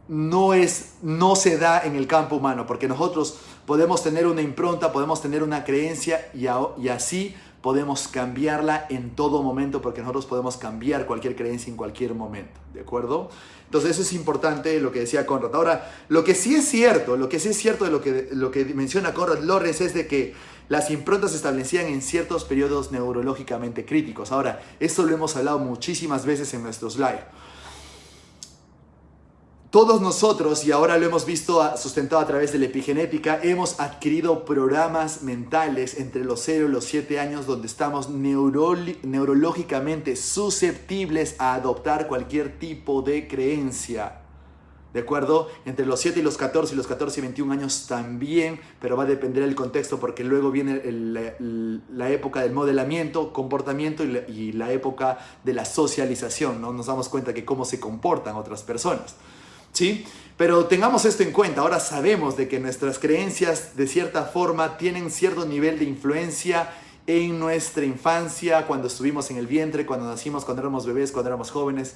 no se da en el campo humano, porque nosotros podemos tener una impronta, podemos tener una creencia y así podemos cambiarla en todo momento, porque nosotros podemos cambiar cualquier creencia en cualquier momento, ¿de acuerdo? Entonces eso es importante, lo que decía Conrad. Ahora, lo que sí es cierto de lo que menciona Conrad Lorenz es de que las improntas se establecían en ciertos periodos neurológicamente críticos. Ahora, esto lo hemos hablado muchísimas veces en nuestros live. Todos nosotros, y ahora lo hemos visto sustentado a través de la epigenética, hemos adquirido programas mentales entre los 0 y los 7 años donde estamos neurológicamente susceptibles a adoptar cualquier tipo de creencia. ¿De acuerdo? Entre los 7 y los 14 y 21 años también, pero va a depender del contexto porque luego viene la época del modelamiento, comportamiento y la época de la socialización, ¿no? Nos damos cuenta que cómo se comportan otras personas. ¿Sí? Pero tengamos esto en cuenta, ahora sabemos de que nuestras creencias de cierta forma tienen cierto nivel de influencia en nuestra infancia, cuando estuvimos en el vientre, cuando nacimos, cuando éramos bebés, cuando éramos jóvenes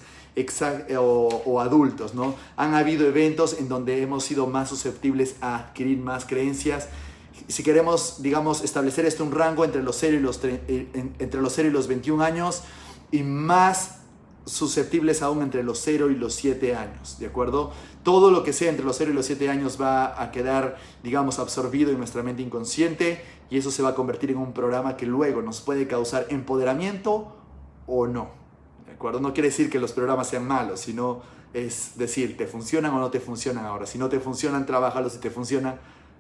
o adultos, ¿no? Han habido eventos en donde hemos sido más susceptibles a adquirir más creencias. Si queremos, digamos, establecer un rango entre los 0 y los 21 años y más susceptibles aún entre los 0 y los 7 años, ¿de acuerdo? Todo lo que sea entre los 0 y los 7 años va a quedar, digamos, absorbido en nuestra mente inconsciente y eso se va a convertir en un programa que luego nos puede causar empoderamiento o no, ¿de acuerdo? No quiere decir que los programas sean malos, sino es decir, ¿te funcionan o no te funcionan ahora? Si no te funcionan, trabájalos, si te funcionan,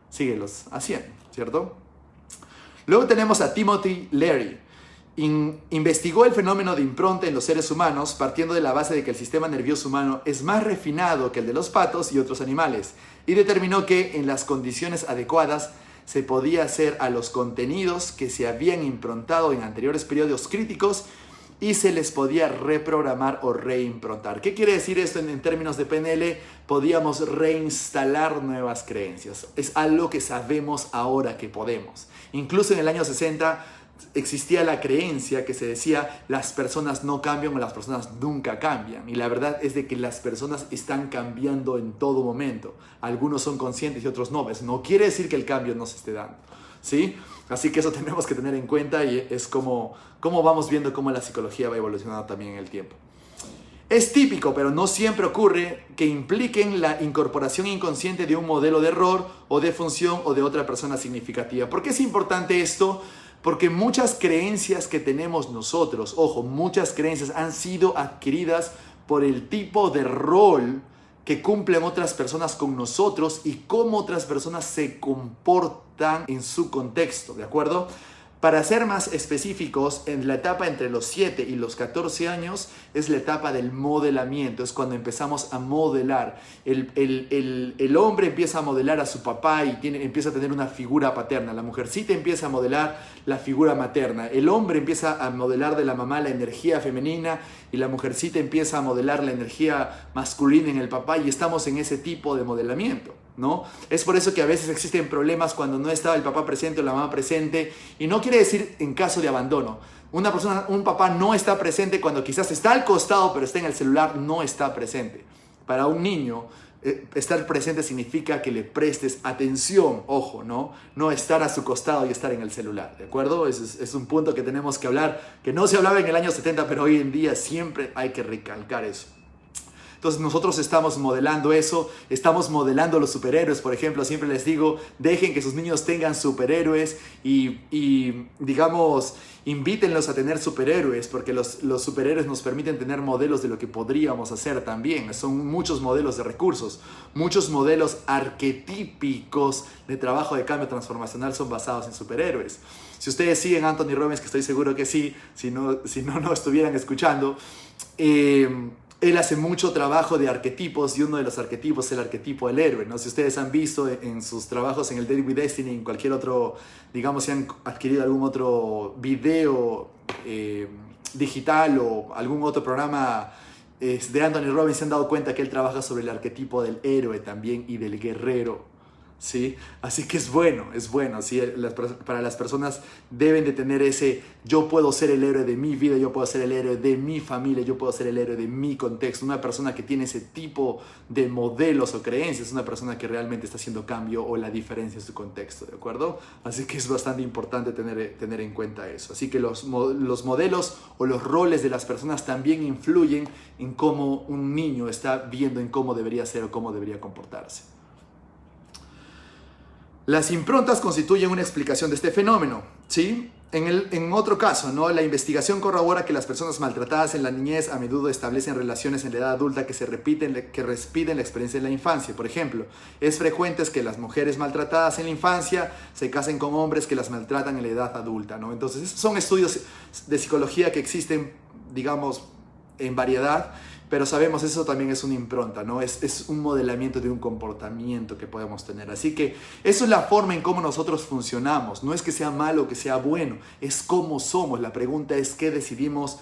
síguelos haciendo, ¿cierto? Luego tenemos a Timothy Leary. Investigó el fenómeno de impronta en los seres humanos partiendo de la base de que el sistema nervioso humano es más refinado que el de los patos y otros animales y determinó que en las condiciones adecuadas se podía hacer a los contenidos que se habían improntado en anteriores periodos críticos y se les podía reprogramar o reimprontar. ¿Qué quiere decir esto en términos de PNL? Podíamos reinstalar nuevas creencias. Es algo que sabemos ahora que podemos. Incluso en el año 60 existía la creencia que se decía las personas no cambian o las personas nunca cambian, y la verdad es de que las personas están cambiando en todo momento. Algunos son conscientes y otros no. ¿Ves? No quiere decir que el cambio no se esté dando, ¿sí? Así que eso tenemos que tener en cuenta y es como vamos viendo cómo la psicología va evolucionando también en el tiempo. Es típico, pero no siempre ocurre, que impliquen la incorporación inconsciente de un modelo de error o de función o de otra persona significativa. ¿Por qué es importante esto? Porque muchas creencias que tenemos nosotros, ojo, muchas creencias han sido adquiridas por el tipo de rol que cumplen otras personas con nosotros y cómo otras personas se comportan en su contexto, ¿de acuerdo? Para ser más específicos, en la etapa entre los 7 y los 14 años es la etapa del modelamiento, es cuando empezamos a modelar. El hombre empieza a modelar a su papá y empieza a tener una figura paterna, la mujercita empieza a modelar la figura materna, el hombre empieza a modelar de la mamá la energía femenina y la mujercita empieza a modelar la energía masculina en el papá y estamos en ese tipo de modelamiento, ¿no? Es por eso que a veces existen problemas cuando no está el papá presente o la mamá presente, y no quiere decir en caso de abandono. Un papá no está presente cuando quizás está al costado pero está en el celular, no está presente. Para un niño, estar presente significa que le prestes atención, ojo, ¿no? No estar a su costado y estar en el celular, ¿de acuerdo? Es un punto que tenemos que hablar, que no se hablaba en el año 70, pero hoy en día siempre hay que recalcar eso. Entonces nosotros estamos modelando eso, estamos modelando los superhéroes, por ejemplo. Siempre les digo, dejen que sus niños tengan superhéroes y digamos, invítenlos a tener superhéroes, porque los superhéroes nos permiten tener modelos de lo que podríamos hacer también. Son muchos modelos de recursos, muchos modelos arquetípicos de trabajo de cambio transformacional son basados en superhéroes. Si ustedes siguen a Anthony Robbins, que estoy seguro que sí, si no estuvieran escuchando, él hace mucho trabajo de arquetipos y uno de los arquetipos es el arquetipo del héroe, ¿no? Si ustedes han visto en sus trabajos en el Date with Destiny, en cualquier otro, digamos, si han adquirido algún otro video digital o algún otro programa de Anthony Robbins, se han dado cuenta que él trabaja sobre el arquetipo del héroe también y del guerrero, ¿sí? Así que es bueno, ¿sí? Para las personas deben de tener ese, yo puedo ser el héroe de mi vida, yo puedo ser el héroe de mi familia, yo puedo ser el héroe de mi contexto. Una persona que tiene ese tipo de modelos o creencias es una persona que realmente está haciendo cambio o la diferencia en su contexto, ¿de acuerdo? Así que es bastante importante tener en cuenta eso. Así que los modelos o los roles de las personas también influyen en cómo un niño está viendo en cómo debería ser o cómo debería comportarse. Las improntas constituyen una explicación de este fenómeno, ¿sí? En otro caso, ¿no? La investigación corrobora que las personas maltratadas en la niñez a menudo establecen relaciones en la edad adulta que repiten la experiencia de la infancia. Por ejemplo, es frecuente que las mujeres maltratadas en la infancia se casen con hombres que las maltratan en la edad adulta, ¿no? Entonces, son estudios de psicología que existen, digamos, en variedad, pero sabemos eso también es una impronta, ¿no? Es un modelamiento de un comportamiento que podemos tener. Así que eso es la forma en cómo nosotros funcionamos. No es que sea malo o que sea bueno, es cómo somos. La pregunta es qué decidimos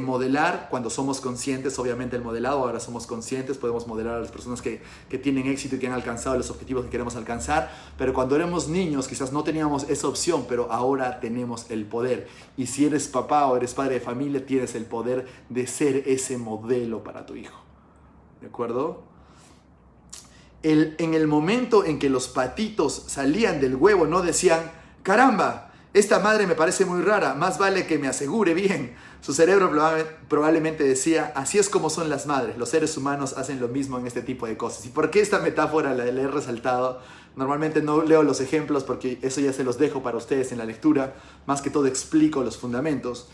modelar cuando somos conscientes. Obviamente el modelado, ahora somos conscientes, podemos modelar a las personas que tienen éxito y que han alcanzado los objetivos que queremos alcanzar, pero cuando éramos niños quizás no teníamos esa opción, pero ahora tenemos el poder. Y si eres papá o eres padre de familia, tienes el poder de ser ese modelo para tu hijo, ¿de acuerdo? En el momento en que los patitos salían del huevo, no decían, caramba, esta madre me parece muy rara, más vale que me asegure bien. Su cerebro probablemente decía, así es como son las madres, los seres humanos hacen lo mismo en este tipo de cosas. ¿Y por qué esta metáfora la he resaltado? Normalmente no leo los ejemplos porque eso ya se los dejo para ustedes en la lectura, más que todo explico los fundamentos.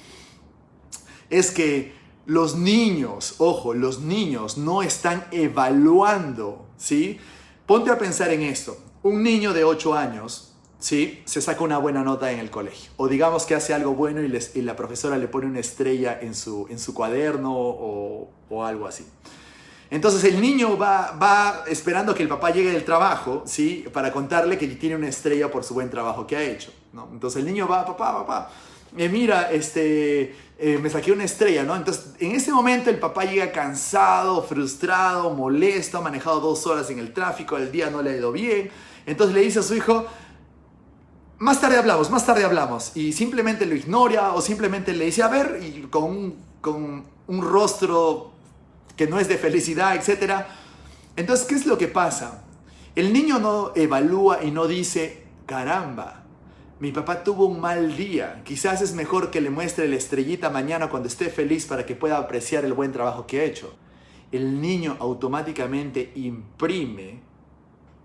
Es que los niños, ojo, los niños no están evaluando, ¿sí? Ponte a pensar en esto, un niño de 8 años, ¿sí? Se saca una buena nota en el colegio. O digamos que hace algo bueno y la profesora le pone una estrella en su cuaderno o algo así. Entonces el niño va esperando que el papá llegue del trabajo, ¿sí? Para contarle que tiene una estrella por su buen trabajo que ha hecho, ¿no? Entonces el niño va, papá, mira, me saqué una estrella, ¿no? Entonces en ese momento el papá llega cansado, frustrado, molesto, ha manejado 2 horas en el tráfico, el día no le ha ido bien. Entonces le dice a su hijo, más tarde hablamos, y simplemente lo ignora o simplemente le dice, a ver, y con un rostro que no es de felicidad, etc. Entonces, ¿qué es lo que pasa? El niño no evalúa y no dice, caramba, mi papá tuvo un mal día, quizás es mejor que le muestre la estrellita mañana cuando esté feliz para que pueda apreciar el buen trabajo que ha hecho. El niño automáticamente imprime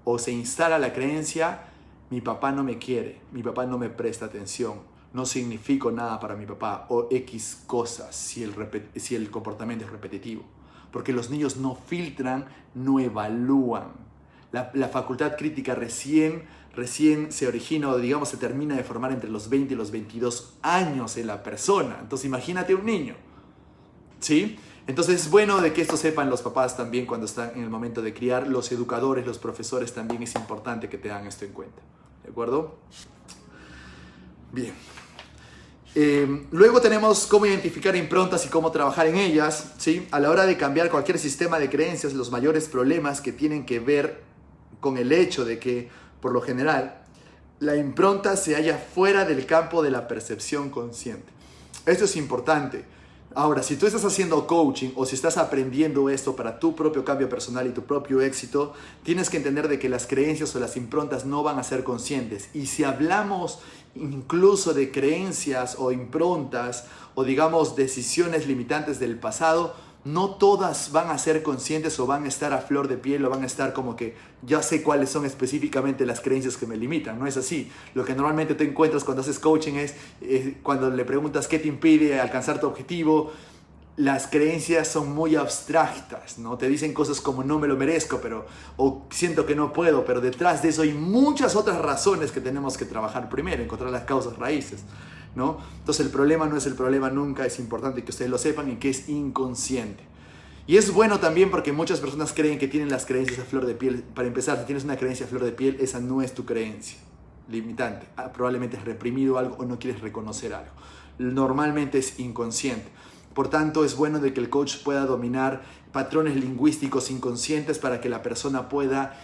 o se instala la creencia, mi papá no me quiere, mi papá no me presta atención, no significo nada para mi papá o X cosas si el comportamiento es repetitivo. Porque los niños no filtran, no evalúan. La facultad crítica recién se origina o digamos se termina de formar entre los 20 y los 22 años en la persona. Entonces imagínate un niño, ¿sí? Entonces es bueno de que esto sepan los papás también cuando están en el momento de criar. Los educadores, los profesores también es importante que tengan esto en cuenta. ¿De acuerdo? Bien. Luego tenemos cómo identificar improntas y cómo trabajar en ellas, ¿sí? A la hora de cambiar cualquier sistema de creencias, los mayores problemas que tienen que ver con el hecho de que, por lo general, la impronta se halla fuera del campo de la percepción consciente. Esto es importante. Ahora, si tú estás haciendo coaching o si estás aprendiendo esto para tu propio cambio personal y tu propio éxito, tienes que entender de que las creencias o las improntas no van a ser conscientes. Y si hablamos incluso de creencias o improntas o digamos decisiones limitantes del pasado, no todas van a ser conscientes o van a estar a flor de piel o van a estar como que ya sé cuáles son específicamente las creencias que me limitan. No es así. Lo que normalmente te encuentras cuando haces coaching es cuando le preguntas qué te impide alcanzar tu objetivo. Las creencias son muy abstractas, ¿no? Te dicen cosas como no me lo merezco, o siento que no puedo, pero detrás de eso hay muchas otras razones que tenemos que trabajar primero, encontrar las causas raíces, ¿no? Entonces el problema no es el problema nunca, es importante que ustedes lo sepan y que es inconsciente. Y es bueno también porque muchas personas creen que tienen las creencias a flor de piel. Para empezar, si tienes una creencia a flor de piel, esa no es tu creencia limitante. Probablemente has reprimido algo o no quieres reconocer algo. Normalmente es inconsciente. Por tanto, es bueno de que el coach pueda dominar patrones lingüísticos inconscientes para que la persona pueda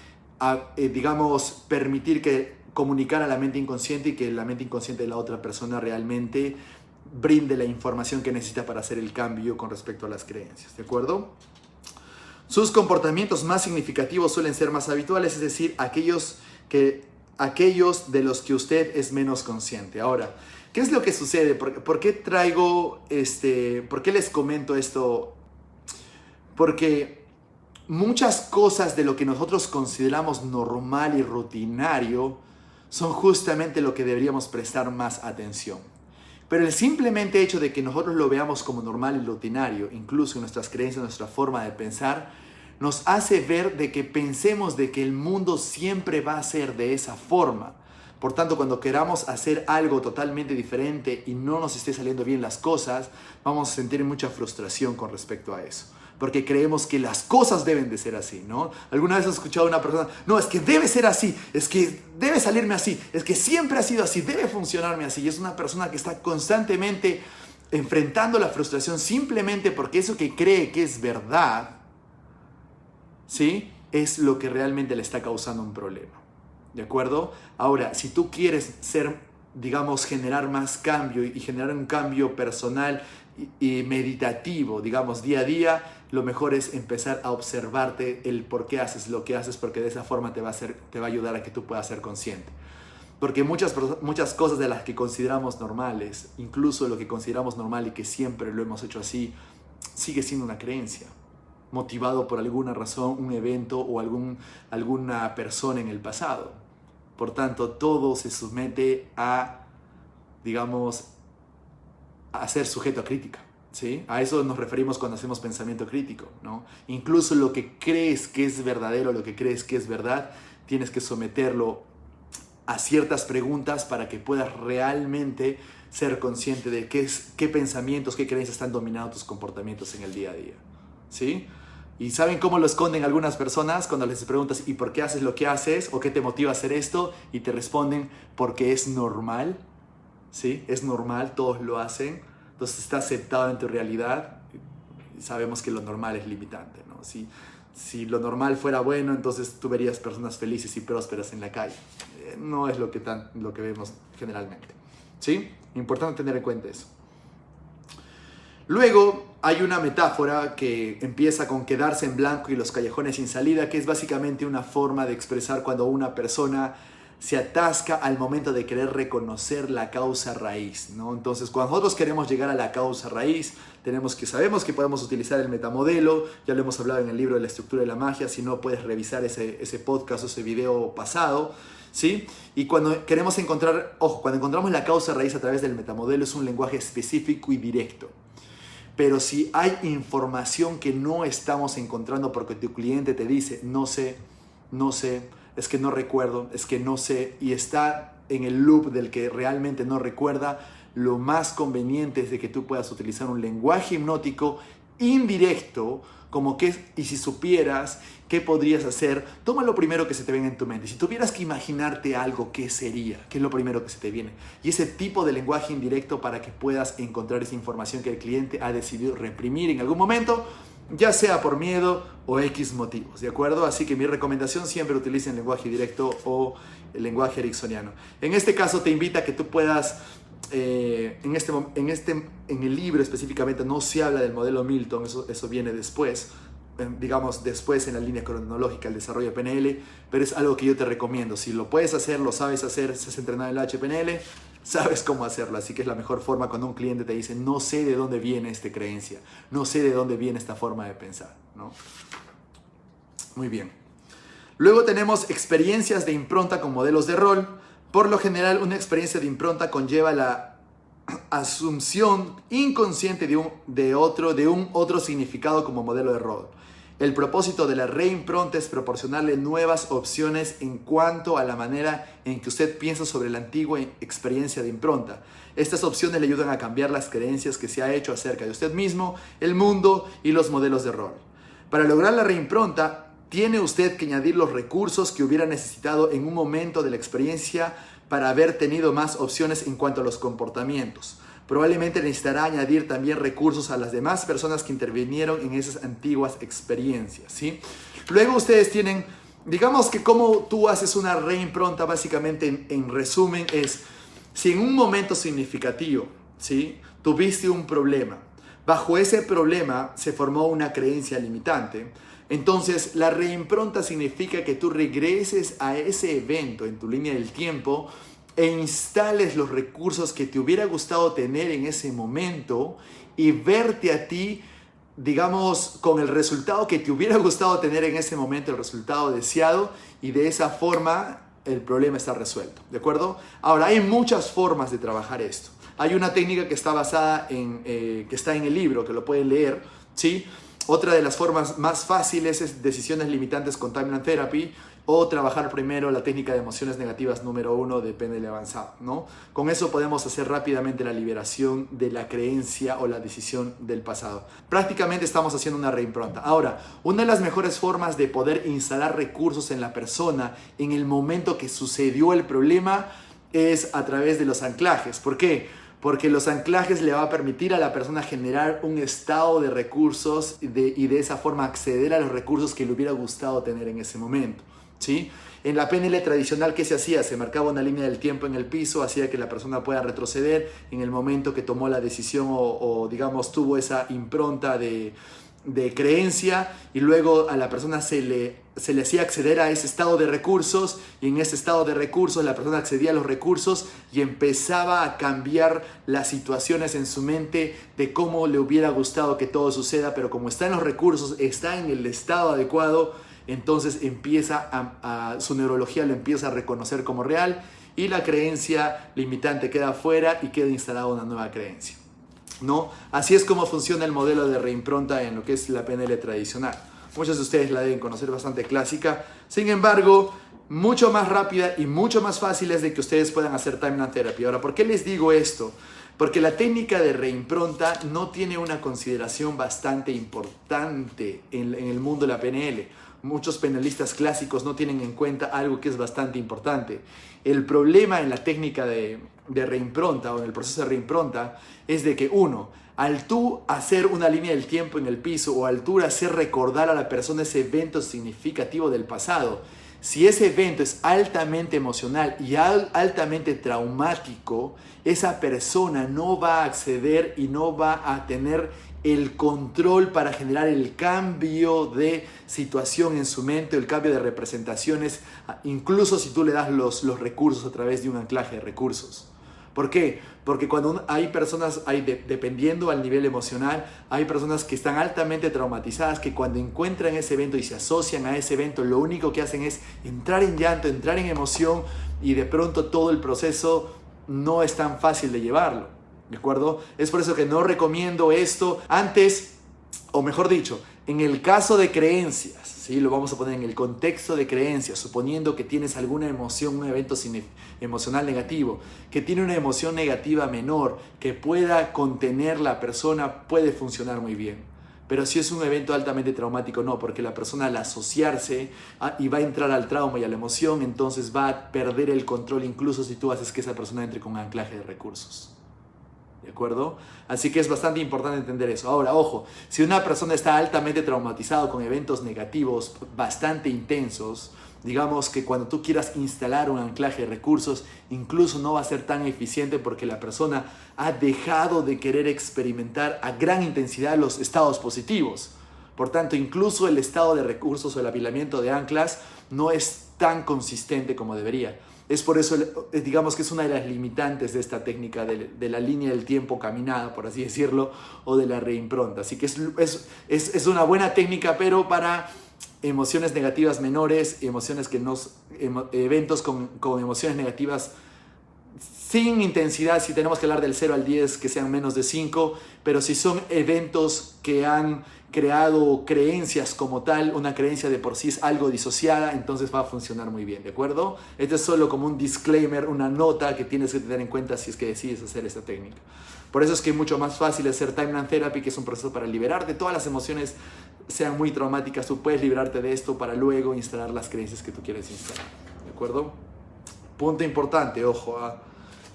digamos, permitir que comunicar a la mente inconsciente y que la mente inconsciente de la otra persona realmente brinde la información que necesita para hacer el cambio con respecto a las creencias, ¿de acuerdo? Sus comportamientos más significativos suelen ser más habituales, es decir, aquellos de los que usted es menos consciente. Ahora, ¿qué es lo que sucede? ¿Por qué por qué les comento esto? Porque muchas cosas de lo que nosotros consideramos normal y rutinario son justamente lo que deberíamos prestar más atención. Pero el simplemente hecho de que nosotros lo veamos como normal y rutinario, incluso en nuestras creencias, nuestra forma de pensar, nos hace ver de que pensemos de que el mundo siempre va a ser de esa forma. Por tanto, cuando queramos hacer algo totalmente diferente y no nos esté saliendo bien las cosas, vamos a sentir mucha frustración con respecto a eso. Porque creemos que las cosas deben de ser así, ¿no? ¿Alguna vez has escuchado a una persona? No, es que debe ser así, es que debe salirme así, es que siempre ha sido así, debe funcionarme así. Y es una persona que está constantemente enfrentando la frustración simplemente porque eso que cree que es verdad, ¿sí?, es lo que realmente le está causando un problema. ¿De acuerdo? Ahora, si tú quieres generar más cambio y generar un cambio personal y meditativo, digamos, día a día, lo mejor es empezar a observarte el por qué haces lo que haces, porque de esa forma te va a ayudar a que tú puedas ser consciente. Porque muchas cosas de las que consideramos normales, incluso lo que consideramos normal y que siempre lo hemos hecho así, sigue siendo una creencia, motivado por alguna razón, un evento o alguna persona en el pasado. Por tanto, todo se somete a ser sujeto a crítica, ¿sí? A eso nos referimos cuando hacemos pensamiento crítico, ¿no? Incluso lo que crees que es verdadero, lo que crees que es verdad, tienes que someterlo a ciertas preguntas para que puedas realmente ser consciente de qué pensamientos, qué creencias están dominando tus comportamientos en el día a día, ¿sí? ¿Y saben cómo lo esconden algunas personas cuando les preguntas ¿y por qué haces lo que haces? ¿O qué te motiva a hacer esto? Y te responden porque es normal, ¿sí? Es normal, todos lo hacen, entonces está aceptado en tu realidad. Sabemos que lo normal es limitante, ¿no? Si lo normal fuera bueno, entonces tú verías personas felices y prósperas en la calle. No es lo que vemos generalmente, ¿sí? Importante tener en cuenta eso. Luego hay una metáfora que empieza con quedarse en blanco y los callejones sin salida, que es básicamente una forma de expresar cuando una persona se atasca al momento de querer reconocer la causa raíz, ¿no? Entonces, cuando nosotros queremos llegar a la causa raíz, sabemos que podemos utilizar el metamodelo, ya lo hemos hablado en el libro de la estructura de la magia, si no puedes revisar ese podcast o ese video pasado, ¿sí? Y cuando encontramos la causa raíz a través del metamodelo es un lenguaje específico y directo. Pero si hay información que no estamos encontrando porque tu cliente te dice, no sé, es que no recuerdo, es que no sé, y está en el loop del que realmente no recuerda, lo más conveniente es de que tú puedas utilizar un lenguaje hipnótico indirecto, y si supieras qué podrías hacer, toma lo primero que se te venga en tu mente. Si tuvieras que imaginarte algo, ¿qué sería? ¿Qué es lo primero que se te viene? Y ese tipo de lenguaje indirecto para que puedas encontrar esa información que el cliente ha decidido reprimir en algún momento, ya sea por miedo o X motivos, ¿de acuerdo? Así que mi recomendación, siempre utilicen lenguaje directo o el lenguaje ericksoniano. En este caso te invita a que tú puedas, en el libro específicamente no se habla del modelo Milton, eso viene después, después en la línea cronológica del desarrollo de PNL, pero es algo que yo te recomiendo. Si lo puedes hacer, lo sabes hacer, si has entrenado en el HPNL, sabes cómo hacerlo. Así que es la mejor forma cuando un cliente te dice, no sé de dónde viene esta creencia, no sé de dónde viene esta forma de pensar, ¿no? Muy bien. Luego tenemos experiencias de impronta con modelos de rol. Por lo general, una experiencia de impronta conlleva la asunción inconsciente de un otro significado como modelo de rol. El propósito de la reimpronta es proporcionarle nuevas opciones en cuanto a la manera en que usted piensa sobre la antigua experiencia de impronta. Estas opciones le ayudan a cambiar las creencias que se ha hecho acerca de usted mismo, el mundo y los modelos de rol. Para lograr la reimpronta, tiene usted que añadir los recursos que hubiera necesitado en un momento de la experiencia para haber tenido más opciones en cuanto a los comportamientos. Probablemente necesitará añadir también recursos a las demás personas que intervinieron en esas antiguas experiencias, ¿sí? Luego ustedes tienen digamos que como tú haces una reimpronta, básicamente en resumen, es si en un momento significativo, ¿sí?, tuviste un problema, bajo ese problema se formó una creencia limitante, entonces la reimpronta significa que tú regreses a ese evento en tu línea del tiempo e instales los recursos que te hubiera gustado tener en ese momento y verte a ti, digamos, con el resultado que te hubiera gustado tener en ese momento, el resultado deseado, y de esa forma el problema está resuelto, ¿de acuerdo? Ahora, hay muchas formas de trabajar esto. Hay una técnica que está basada que está en el libro, que lo pueden leer, ¿sí? Otra de las formas más fáciles es decisiones limitantes con Timeline Therapy, o trabajar primero la técnica de emociones negativas número 1 de PNL avanzado, ¿no? Con eso podemos hacer rápidamente la liberación de la creencia o la decisión del pasado. Prácticamente estamos haciendo una reimpronta. Ahora, una de las mejores formas de poder instalar recursos en la persona en el momento que sucedió el problema es a través de los anclajes. ¿Por qué? Porque los anclajes le va a permitir a la persona generar un estado de recursos y de esa forma acceder a los recursos que le hubiera gustado tener en ese momento, ¿sí? En la PNL tradicional, ¿qué se hacía? Se marcaba una línea del tiempo en el piso, hacía que la persona pueda retroceder en el momento que tomó la decisión o digamos, tuvo esa impronta de creencia, y luego a la persona se le hacía acceder a ese estado de recursos, y en ese estado de recursos la persona accedía a los recursos y empezaba a cambiar las situaciones en su mente de cómo le hubiera gustado que todo suceda, pero como está en los recursos, está en el estado adecuado, entonces su neurología lo empieza a reconocer como real y la creencia limitante queda afuera y queda instalada una nueva creencia, ¿no? Así es como funciona el modelo de reimpronta en lo que es la PNL tradicional. Muchos de ustedes la deben conocer, bastante clásica. Sin embargo, mucho más rápida y mucho más fácil es de que ustedes puedan hacer Timeline Therapy. Ahora, ¿por qué les digo esto? Porque la técnica de reimpronta no tiene una consideración bastante importante en el mundo de la PNL. Muchos penalistas clásicos no tienen en cuenta algo que es bastante importante. El problema en la técnica de reimpronta o en el proceso de reimpronta es de que al tú hacer una línea del tiempo en el piso o al tú hacer recordar a la persona ese evento significativo del pasado, si ese evento es altamente emocional y altamente traumático, esa persona no va a acceder y no va a tener el control para generar el cambio de situación en su mente, el cambio de representaciones, incluso si tú le das los recursos a través de un anclaje de recursos. ¿Por qué? Porque cuando hay personas, dependiendo al nivel emocional, hay personas que están altamente traumatizadas, que cuando encuentran ese evento y se asocian a ese evento, lo único que hacen es entrar en llanto, entrar en emoción, y de pronto todo el proceso no es tan fácil de llevarlo, ¿de acuerdo? Es por eso que no recomiendo esto antes, o mejor dicho, en el caso de creencias, ¿sí? Lo vamos a poner en el contexto de creencias, suponiendo que tienes alguna emoción, un evento emocional negativo, que tiene una emoción negativa menor, que pueda contener la persona, puede funcionar muy bien. Pero si es un evento altamente traumático, no, porque la persona al asociarse y va a entrar al trauma y a la emoción, entonces va a perder el control, incluso si tú haces que esa persona entre con anclaje de recursos. ¿De acuerdo? Así que es bastante importante entender eso. Ahora, ojo, si una persona está altamente traumatizada con eventos negativos bastante intensos, digamos que cuando tú quieras instalar un anclaje de recursos, incluso no va a ser tan eficiente porque la persona ha dejado de querer experimentar a gran intensidad los estados positivos. Por tanto, incluso el estado de recursos o el apilamiento de anclas no es tan consistente como debería. Es por eso, digamos que es una de las limitantes de esta técnica de la línea del tiempo caminada, por así decirlo, o de la reimpronta. Así que es una buena técnica, pero para emociones negativas menores, eventos con emociones negativas sin intensidad, si tenemos que hablar del 0 al 10, que sean menos de 5, pero si son eventos que han creado creencias como tal, una creencia de por sí es algo disociada, entonces va a funcionar muy bien, ¿de acuerdo? Esto es solo como un disclaimer, una nota que tienes que tener en cuenta si es que decides hacer esta técnica. Por eso es que es mucho más fácil hacer Timeline Therapy, que es un proceso para liberarte. Todas las emociones sean muy traumáticas, tú puedes liberarte de esto para luego instalar las creencias que tú quieres instalar, ¿de acuerdo? Punto importante, ojo,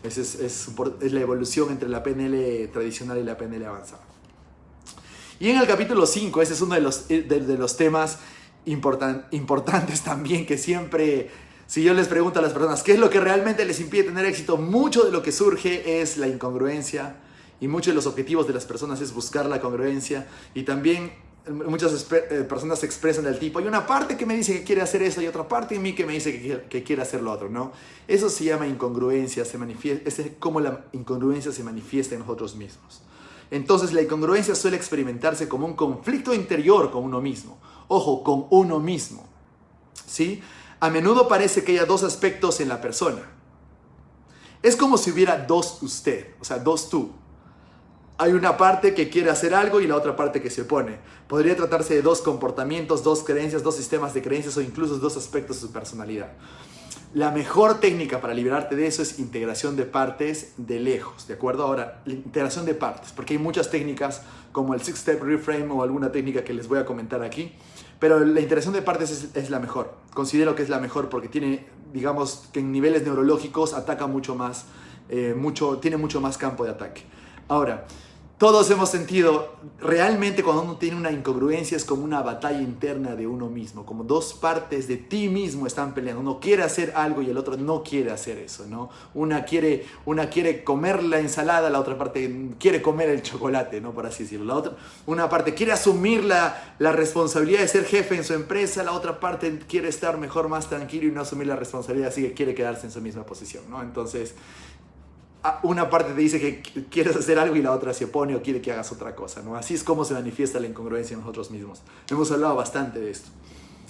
es la evolución entre la PNL tradicional y la PNL avanzada. Y en el capítulo 5, ese es uno de los temas importantes también, que siempre, si yo les pregunto a las personas qué es lo que realmente les impide tener éxito, mucho de lo que surge es la incongruencia, y muchos de los objetivos de las personas es buscar la congruencia, y también muchas personas se expresan del tipo, hay una parte que me dice que quiere hacer eso y otra parte en mí que me dice que quiere hacer lo otro, ¿no? Eso se llama incongruencia, es como la incongruencia se manifiesta en nosotros mismos. Entonces la incongruencia suele experimentarse como un conflicto interior con uno mismo. Ojo, con uno mismo, ¿sí? A menudo parece que haya dos aspectos en la persona. Es como si hubiera dos usted, o sea, dos tú. Hay una parte que quiere hacer algo y la otra parte que se opone. Podría tratarse de dos comportamientos, dos creencias, dos sistemas de creencias o incluso dos aspectos de su personalidad. La mejor técnica para liberarte de eso es integración de partes de lejos, ¿de acuerdo? Ahora, integración de partes, porque hay muchas técnicas como el Six Step Reframe o alguna técnica que les voy a comentar aquí, pero la integración de partes es la mejor. Considero que es la mejor porque tiene, digamos, que en niveles neurológicos ataca mucho más, tiene mucho más campo de ataque. Ahora, todos hemos sentido, realmente cuando uno tiene una incongruencia es como una batalla interna de uno mismo, como dos partes de ti mismo están peleando. Uno quiere hacer algo y el otro no quiere hacer eso, ¿no? Una quiere comer la ensalada, la otra parte quiere comer el chocolate, ¿no? Por así decirlo. Una parte quiere asumir la responsabilidad de ser jefe en su empresa, la otra parte quiere estar mejor, más tranquilo y no asumir la responsabilidad, así que quiere quedarse en su misma posición, ¿no? Entonces, una parte te dice que quieres hacer algo y la otra se opone o quiere que hagas otra cosa, ¿no? Así es como se manifiesta la incongruencia en nosotros mismos. Hemos hablado bastante de esto.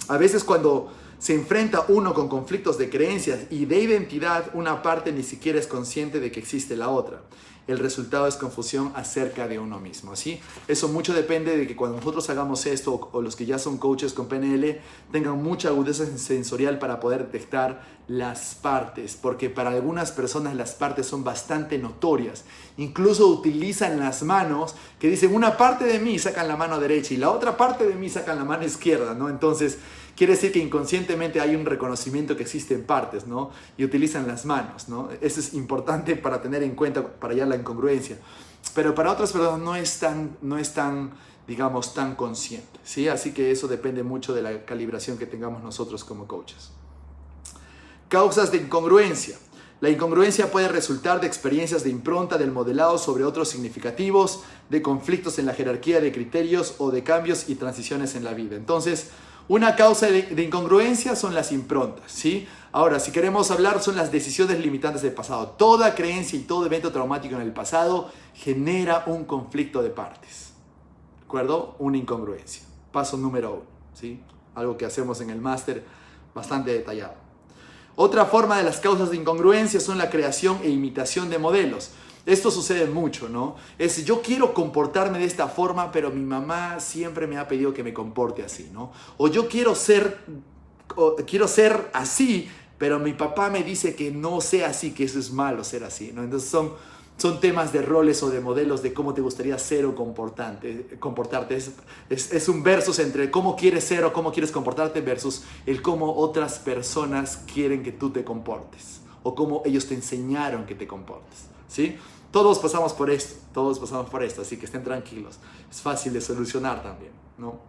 A veces cuando se enfrenta uno con conflictos de creencias y de identidad, una parte ni siquiera es consciente de que existe la otra. El resultado es confusión acerca de uno mismo, ¿sí? Eso mucho depende de que cuando nosotros hagamos esto, o los que ya son coaches con PNL, tengan mucha agudeza sensorial para poder detectar las partes, porque para algunas personas las partes son bastante notorias. Incluso utilizan las manos, que dicen una parte de mí, sacan la mano derecha y la otra parte de mí sacan la mano izquierda, ¿no? Entonces, quiere decir que inconscientemente hay un reconocimiento que existen partes, ¿no? Y utilizan las manos, ¿no? Eso es importante para tener en cuenta, para hallar la incongruencia. Pero para otras personas no es tan, digamos, tan consciente, ¿sí? Así que eso depende mucho de la calibración que tengamos nosotros como coaches. Causas de incongruencia. La incongruencia puede resultar de experiencias de impronta del modelado sobre otros significativos, de conflictos en la jerarquía de criterios o de cambios y transiciones en la vida. Entonces, una causa de incongruencia son las improntas, ¿sí? Ahora, si queremos hablar, son las decisiones limitantes del pasado. Toda creencia y todo evento traumático en el pasado genera un conflicto de partes, ¿de acuerdo? Una incongruencia. Paso número 1, ¿sí? Algo que hacemos en el máster bastante detallado. Otra forma de las causas de incongruencia son la creación e imitación de modelos. Esto sucede mucho, ¿no? Es yo quiero comportarme de esta forma, pero mi mamá siempre me ha pedido que me comporte así, ¿no? O yo quiero ser así, pero mi papá me dice que no sea así, que eso es malo ser así, ¿no? Entonces son temas de roles o de modelos de cómo te gustaría ser o comportarte. Es un versus entre cómo quieres ser o cómo quieres comportarte versus el cómo otras personas quieren que tú te comportes o cómo ellos te enseñaron que te comportes, ¿sí? Todos pasamos por esto, así que estén tranquilos. Es fácil de solucionar también, ¿no?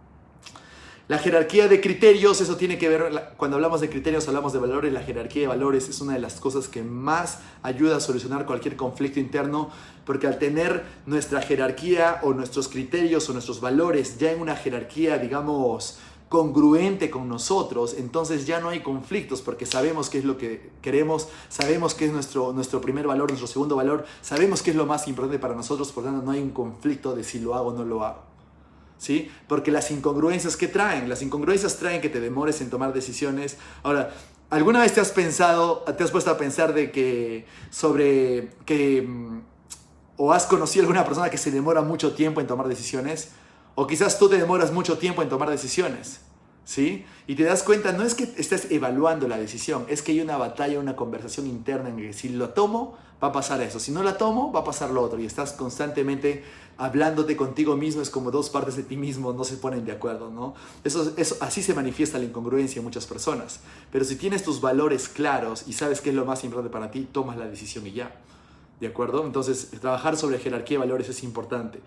La jerarquía de criterios, eso tiene que ver, cuando hablamos de criterios hablamos de valores, la jerarquía de valores es una de las cosas que más ayuda a solucionar cualquier conflicto interno, porque al tener nuestra jerarquía o nuestros criterios o nuestros valores ya en una jerarquía, digamos, congruente con nosotros, entonces ya no hay conflictos porque sabemos qué es lo que queremos, sabemos qué es nuestro primer valor, nuestro segundo valor, sabemos qué es lo más importante para nosotros, por lo tanto no hay un conflicto de si lo hago o no lo hago. ¿Sí? Porque las incongruencias, ¿qué traen? Las incongruencias traen que te demores en tomar decisiones. Ahora, ¿alguna vez te has puesto a pensar o has conocido a alguna persona que se demora mucho tiempo en tomar decisiones? O quizás tú te demoras mucho tiempo en tomar decisiones, ¿sí? Y te das cuenta, no es que estés evaluando la decisión, es que hay una batalla, una conversación interna en que si lo tomo, va a pasar eso. Si no la tomo, va a pasar lo otro. Y estás constantemente hablándote contigo mismo, es como dos partes de ti mismo no se ponen de acuerdo, ¿no? Así se manifiesta la incongruencia en muchas personas. Pero si tienes tus valores claros y sabes qué es lo más importante para ti, tomas la decisión y ya. ¿de acuerdo? Entonces, trabajar sobre jerarquía de valores es importante.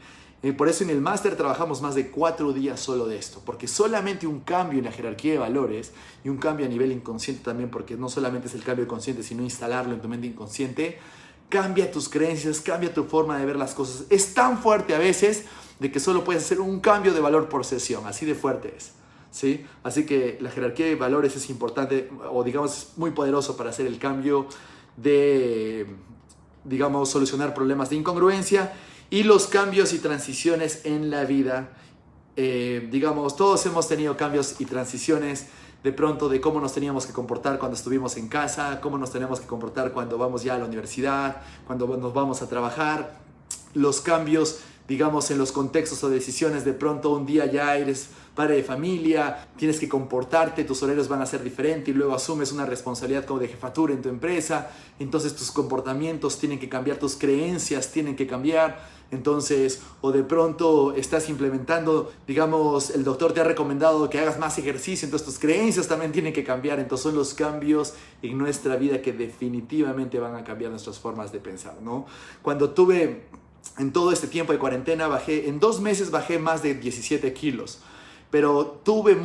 Por eso en el máster trabajamos más de 4 días solo de esto, porque solamente un cambio en la jerarquía de valores y un cambio a nivel inconsciente también, porque no solamente es el cambio consciente, sino instalarlo en tu mente inconsciente, cambia tus creencias, cambia tu forma de ver las cosas. Es tan fuerte a veces de que solo puedes hacer un cambio de valor por sesión, así de fuerte es, ¿sí? Así que la jerarquía de valores es importante, o digamos es muy poderoso para hacer el cambio de, digamos, solucionar problemas de incongruencia y los cambios y transiciones en la vida. Digamos, todos hemos tenido cambios y transiciones de pronto de cómo nos teníamos que comportar cuando estuvimos en casa, cómo nos tenemos que comportar cuando vamos ya a la universidad, cuando nos vamos a trabajar, los cambios, digamos, en los contextos o decisiones. De pronto un día ya eres padre de familia, tienes que comportarte, tus horarios van a ser diferentes y luego asumes una responsabilidad como de jefatura en tu empresa, entonces tus comportamientos tienen que cambiar, tus creencias tienen que cambiar. Entonces, o de pronto estás implementando, digamos, el doctor te ha recomendado que hagas más ejercicio, entonces tus creencias también tienen que cambiar. Entonces son los cambios en nuestra vida que definitivamente van a cambiar nuestras formas de pensar, ¿no? Cuando tuve, en todo este tiempo de cuarentena, en 2 meses bajé más de 17 kilos. Pero tuve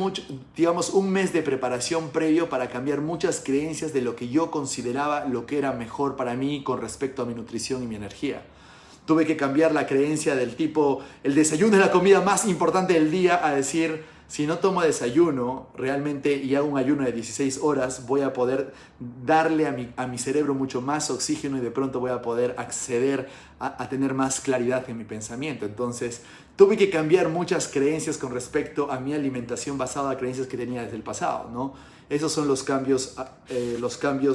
digamos, un mes de preparación previo para cambiar muchas creencias de lo que yo consideraba lo que era mejor para mí con respecto a mi nutrición y mi energía. Tuve que cambiar la creencia del tipo, el desayuno es la comida más importante del día, a decir, si no tomo desayuno realmente y hago un ayuno de 16 horas, voy a poder darle a mi cerebro mucho más oxígeno y de pronto voy a poder acceder a tener más claridad en mi pensamiento. Entonces, tuve que cambiar muchas creencias con respecto a mi alimentación basada en creencias que tenía desde el pasado, ¿no? Esos son los cambios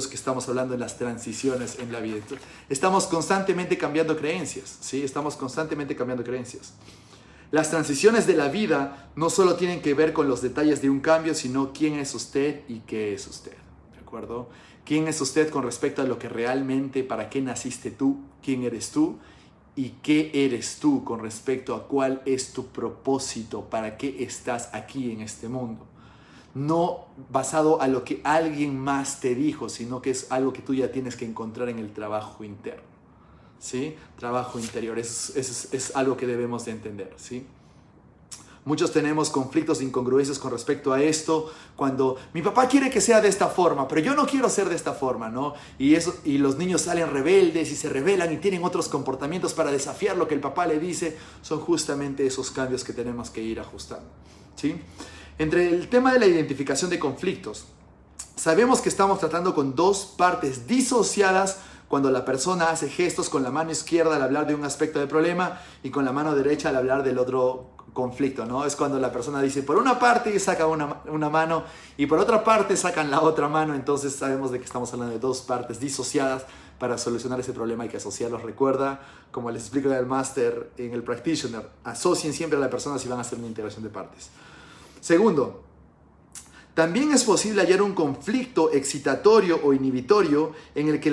que estamos hablando en las transiciones en la vida. Estamos constantemente cambiando creencias, ¿sí? Estamos constantemente cambiando creencias. Las transiciones de la vida no solo tienen que ver con los detalles de un cambio, sino quién es usted y qué es usted, ¿de acuerdo? ¿Quién es usted con respecto a lo que realmente, para qué naciste tú, quién eres tú y qué eres tú con respecto a cuál es tu propósito, para qué estás aquí en este mundo? No basado a lo que alguien más te dijo, sino que es algo que tú ya tienes que encontrar en el trabajo interno, ¿sí? Trabajo interior, es algo que debemos de entender, ¿sí? Muchos tenemos conflictos de incongruencias con respecto a esto, cuando mi papá quiere que sea de esta forma, pero yo no quiero ser de esta forma, ¿no? Y los niños salen rebeldes y se rebelan y tienen otros comportamientos para desafiar lo que el papá le dice. Son justamente esos cambios que tenemos que ir ajustando, ¿sí? Entre el tema de la identificación de conflictos, sabemos que estamos tratando con 2 partes disociadas cuando la persona hace gestos con la mano izquierda al hablar de un aspecto del problema y con la mano derecha al hablar del otro conflicto, ¿no? Es cuando la persona dice por una parte saca una mano y por otra parte sacan la otra mano. Entonces sabemos de que estamos hablando de 2 partes disociadas. Para solucionar ese problema hay que asociarlos. Recuerda, como les explico en el máster, en el practitioner, asocien siempre a la persona si van a hacer una integración de partes. Segundo, también es posible hallar un conflicto excitatorio o inhibitorio en el que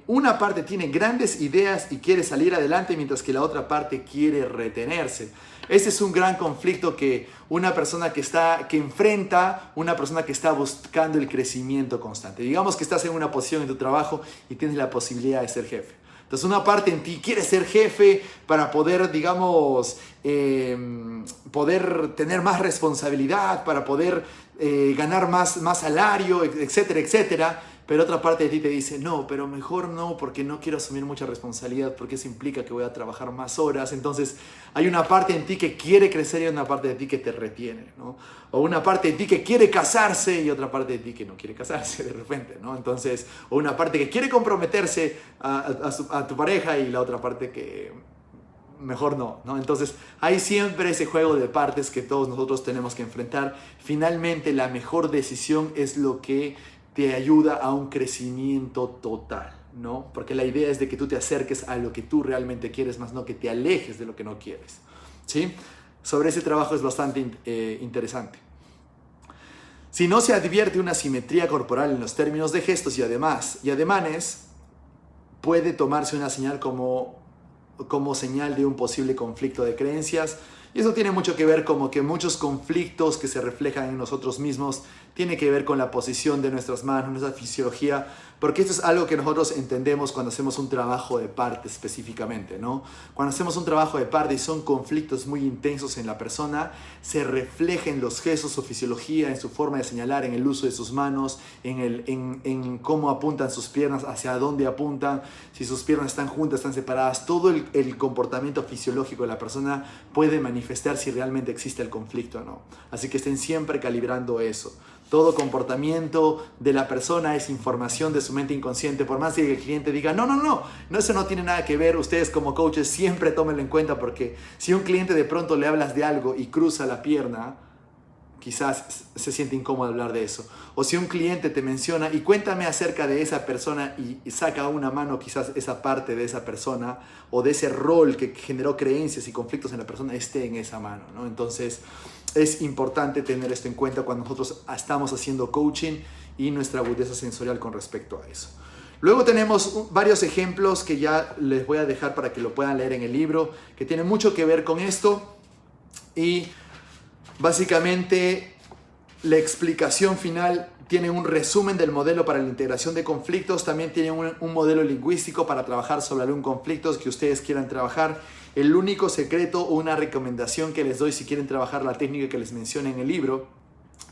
una parte tiene grandes ideas y quiere salir adelante mientras que la otra parte quiere retenerse. Este es un gran conflicto que una persona que enfrenta una persona que está buscando el crecimiento constante. Digamos que estás en una posición en tu trabajo y tienes la posibilidad de ser jefe. Entonces una parte en ti quiere ser jefe para poder, digamos, poder tener más responsabilidad, para poder ganar más salario, etcétera, etcétera. Pero otra parte de ti te dice, no, pero mejor no, porque no quiero asumir mucha responsabilidad, porque eso implica que voy a trabajar más horas. Entonces hay una parte en ti que quiere crecer y una parte de ti que te retiene, ¿no? O una parte de ti que quiere casarse y otra parte de ti que no quiere casarse de repente, ¿no? Entonces, o una parte que quiere comprometerse a tu pareja y la otra parte que mejor no, ¿no? Entonces hay siempre ese juego de partes que todos nosotros tenemos que enfrentar. Finalmente la mejor decisión es lo que te ayuda a un crecimiento total, ¿no? Porque la idea es de que tú te acerques a lo que tú realmente quieres, más no que te alejes de lo que no quieres, ¿sí? Sobre ese trabajo es bastante interesante. Si no se advierte una simetría corporal en los términos de gestos y ademanes, puede tomarse una señal como señal de un posible conflicto de creencias. Y eso tiene mucho que ver como que muchos conflictos que se reflejan en nosotros mismos tiene que ver con la posición de nuestras manos, nuestra fisiología. Porque esto es algo que nosotros entendemos cuando hacemos un trabajo de parte específicamente, ¿no? Cuando hacemos un trabajo de parte y son conflictos muy intensos en la persona, se refleja en los gestos, su fisiología, en su forma de señalar, en el uso de sus manos, en cómo apuntan sus piernas, hacia dónde apuntan, si sus piernas están juntas, están separadas. Todo el comportamiento fisiológico de la persona puede manifestar si realmente existe el conflicto o no. Así que estén siempre calibrando eso. Todo comportamiento de la persona es información de su mente inconsciente. Por más que el cliente diga, no, eso no tiene nada que ver, ustedes como coaches siempre tómenlo en cuenta, porque si a un cliente de pronto le hablas de algo y cruza la pierna, quizás se siente incómodo hablar de eso. O si un cliente te menciona y cuéntame acerca de esa persona y saca una mano quizás esa parte de esa persona o de ese rol que generó creencias y conflictos en la persona esté en esa mano, ¿no? Entonces es importante tener esto en cuenta cuando nosotros estamos haciendo coaching y nuestra agudeza sensorial con respecto a eso. Luego tenemos varios ejemplos que ya les voy a dejar para que lo puedan leer en el libro, que tienen mucho que ver con esto. Y básicamente la explicación final tiene un resumen del modelo para la integración de conflictos. También tiene un modelo lingüístico para trabajar sobre algún conflicto que ustedes quieran trabajar. El único secreto o una recomendación que les doy si quieren trabajar la técnica que les mencioné en el libro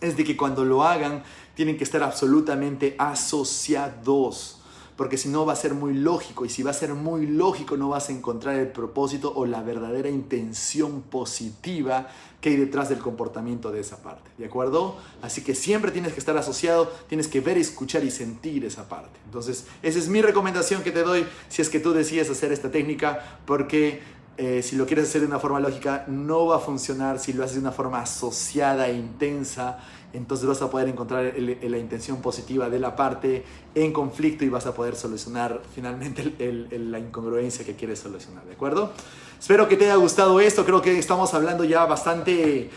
es de que cuando lo hagan tienen que estar absolutamente asociados, porque si no va a ser muy lógico, y si va a ser muy lógico no vas a encontrar el propósito o la verdadera intención positiva que hay detrás del comportamiento de esa parte, ¿de acuerdo? Así que siempre tienes que estar asociado, tienes que ver, escuchar y sentir esa parte. Entonces esa es mi recomendación que te doy si es que tú decides hacer esta técnica, porque si lo quieres hacer de una forma lógica no va a funcionar. Si lo haces de una forma asociada e intensa, entonces vas a poder encontrar la intención positiva de la parte en conflicto y vas a poder solucionar finalmente la incongruencia que quieres solucionar, ¿de acuerdo? Espero que te haya gustado esto. Creo que estamos hablando ya bastante,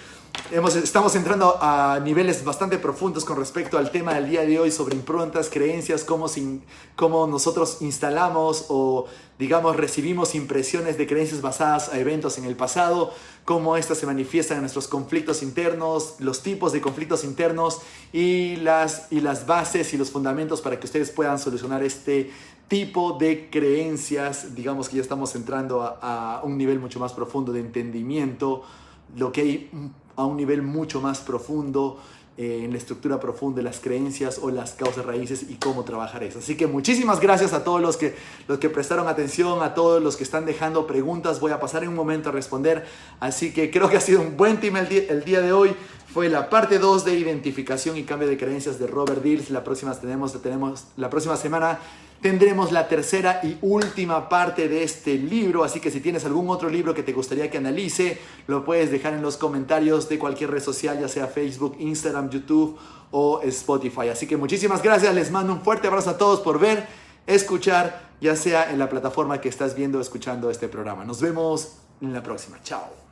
estamos entrando a niveles bastante profundos con respecto al tema del día de hoy sobre improntas, creencias, cómo nosotros instalamos o digamos recibimos impresiones de creencias basadas a eventos en el pasado, cómo estas se manifiestan en nuestros conflictos internos, los tipos de conflictos internos y las bases y los fundamentos para que ustedes puedan solucionar este tipo de creencias. Digamos que ya estamos entrando a un nivel mucho más profundo de entendimiento, lo que hay a un nivel mucho más profundo en la estructura profunda de las creencias o las causas raíces y cómo trabajar eso. Así que muchísimas gracias a todos los que prestaron atención, a todos los que están dejando preguntas. Voy a pasar en un momento a responder. Así que creo que ha sido un buen tema el día de hoy. Fue la parte 2 de identificación y cambio de creencias de Robert Dills. La próxima semana tendremos la tercera y última parte de este libro, así que si tienes algún otro libro que te gustaría que analice, lo puedes dejar en los comentarios de cualquier red social, ya sea Facebook, Instagram, YouTube o Spotify. Así que muchísimas gracias, les mando un fuerte abrazo a todos por ver, escuchar, ya sea en la plataforma que estás viendo o escuchando este programa. Nos vemos en la próxima. Chao.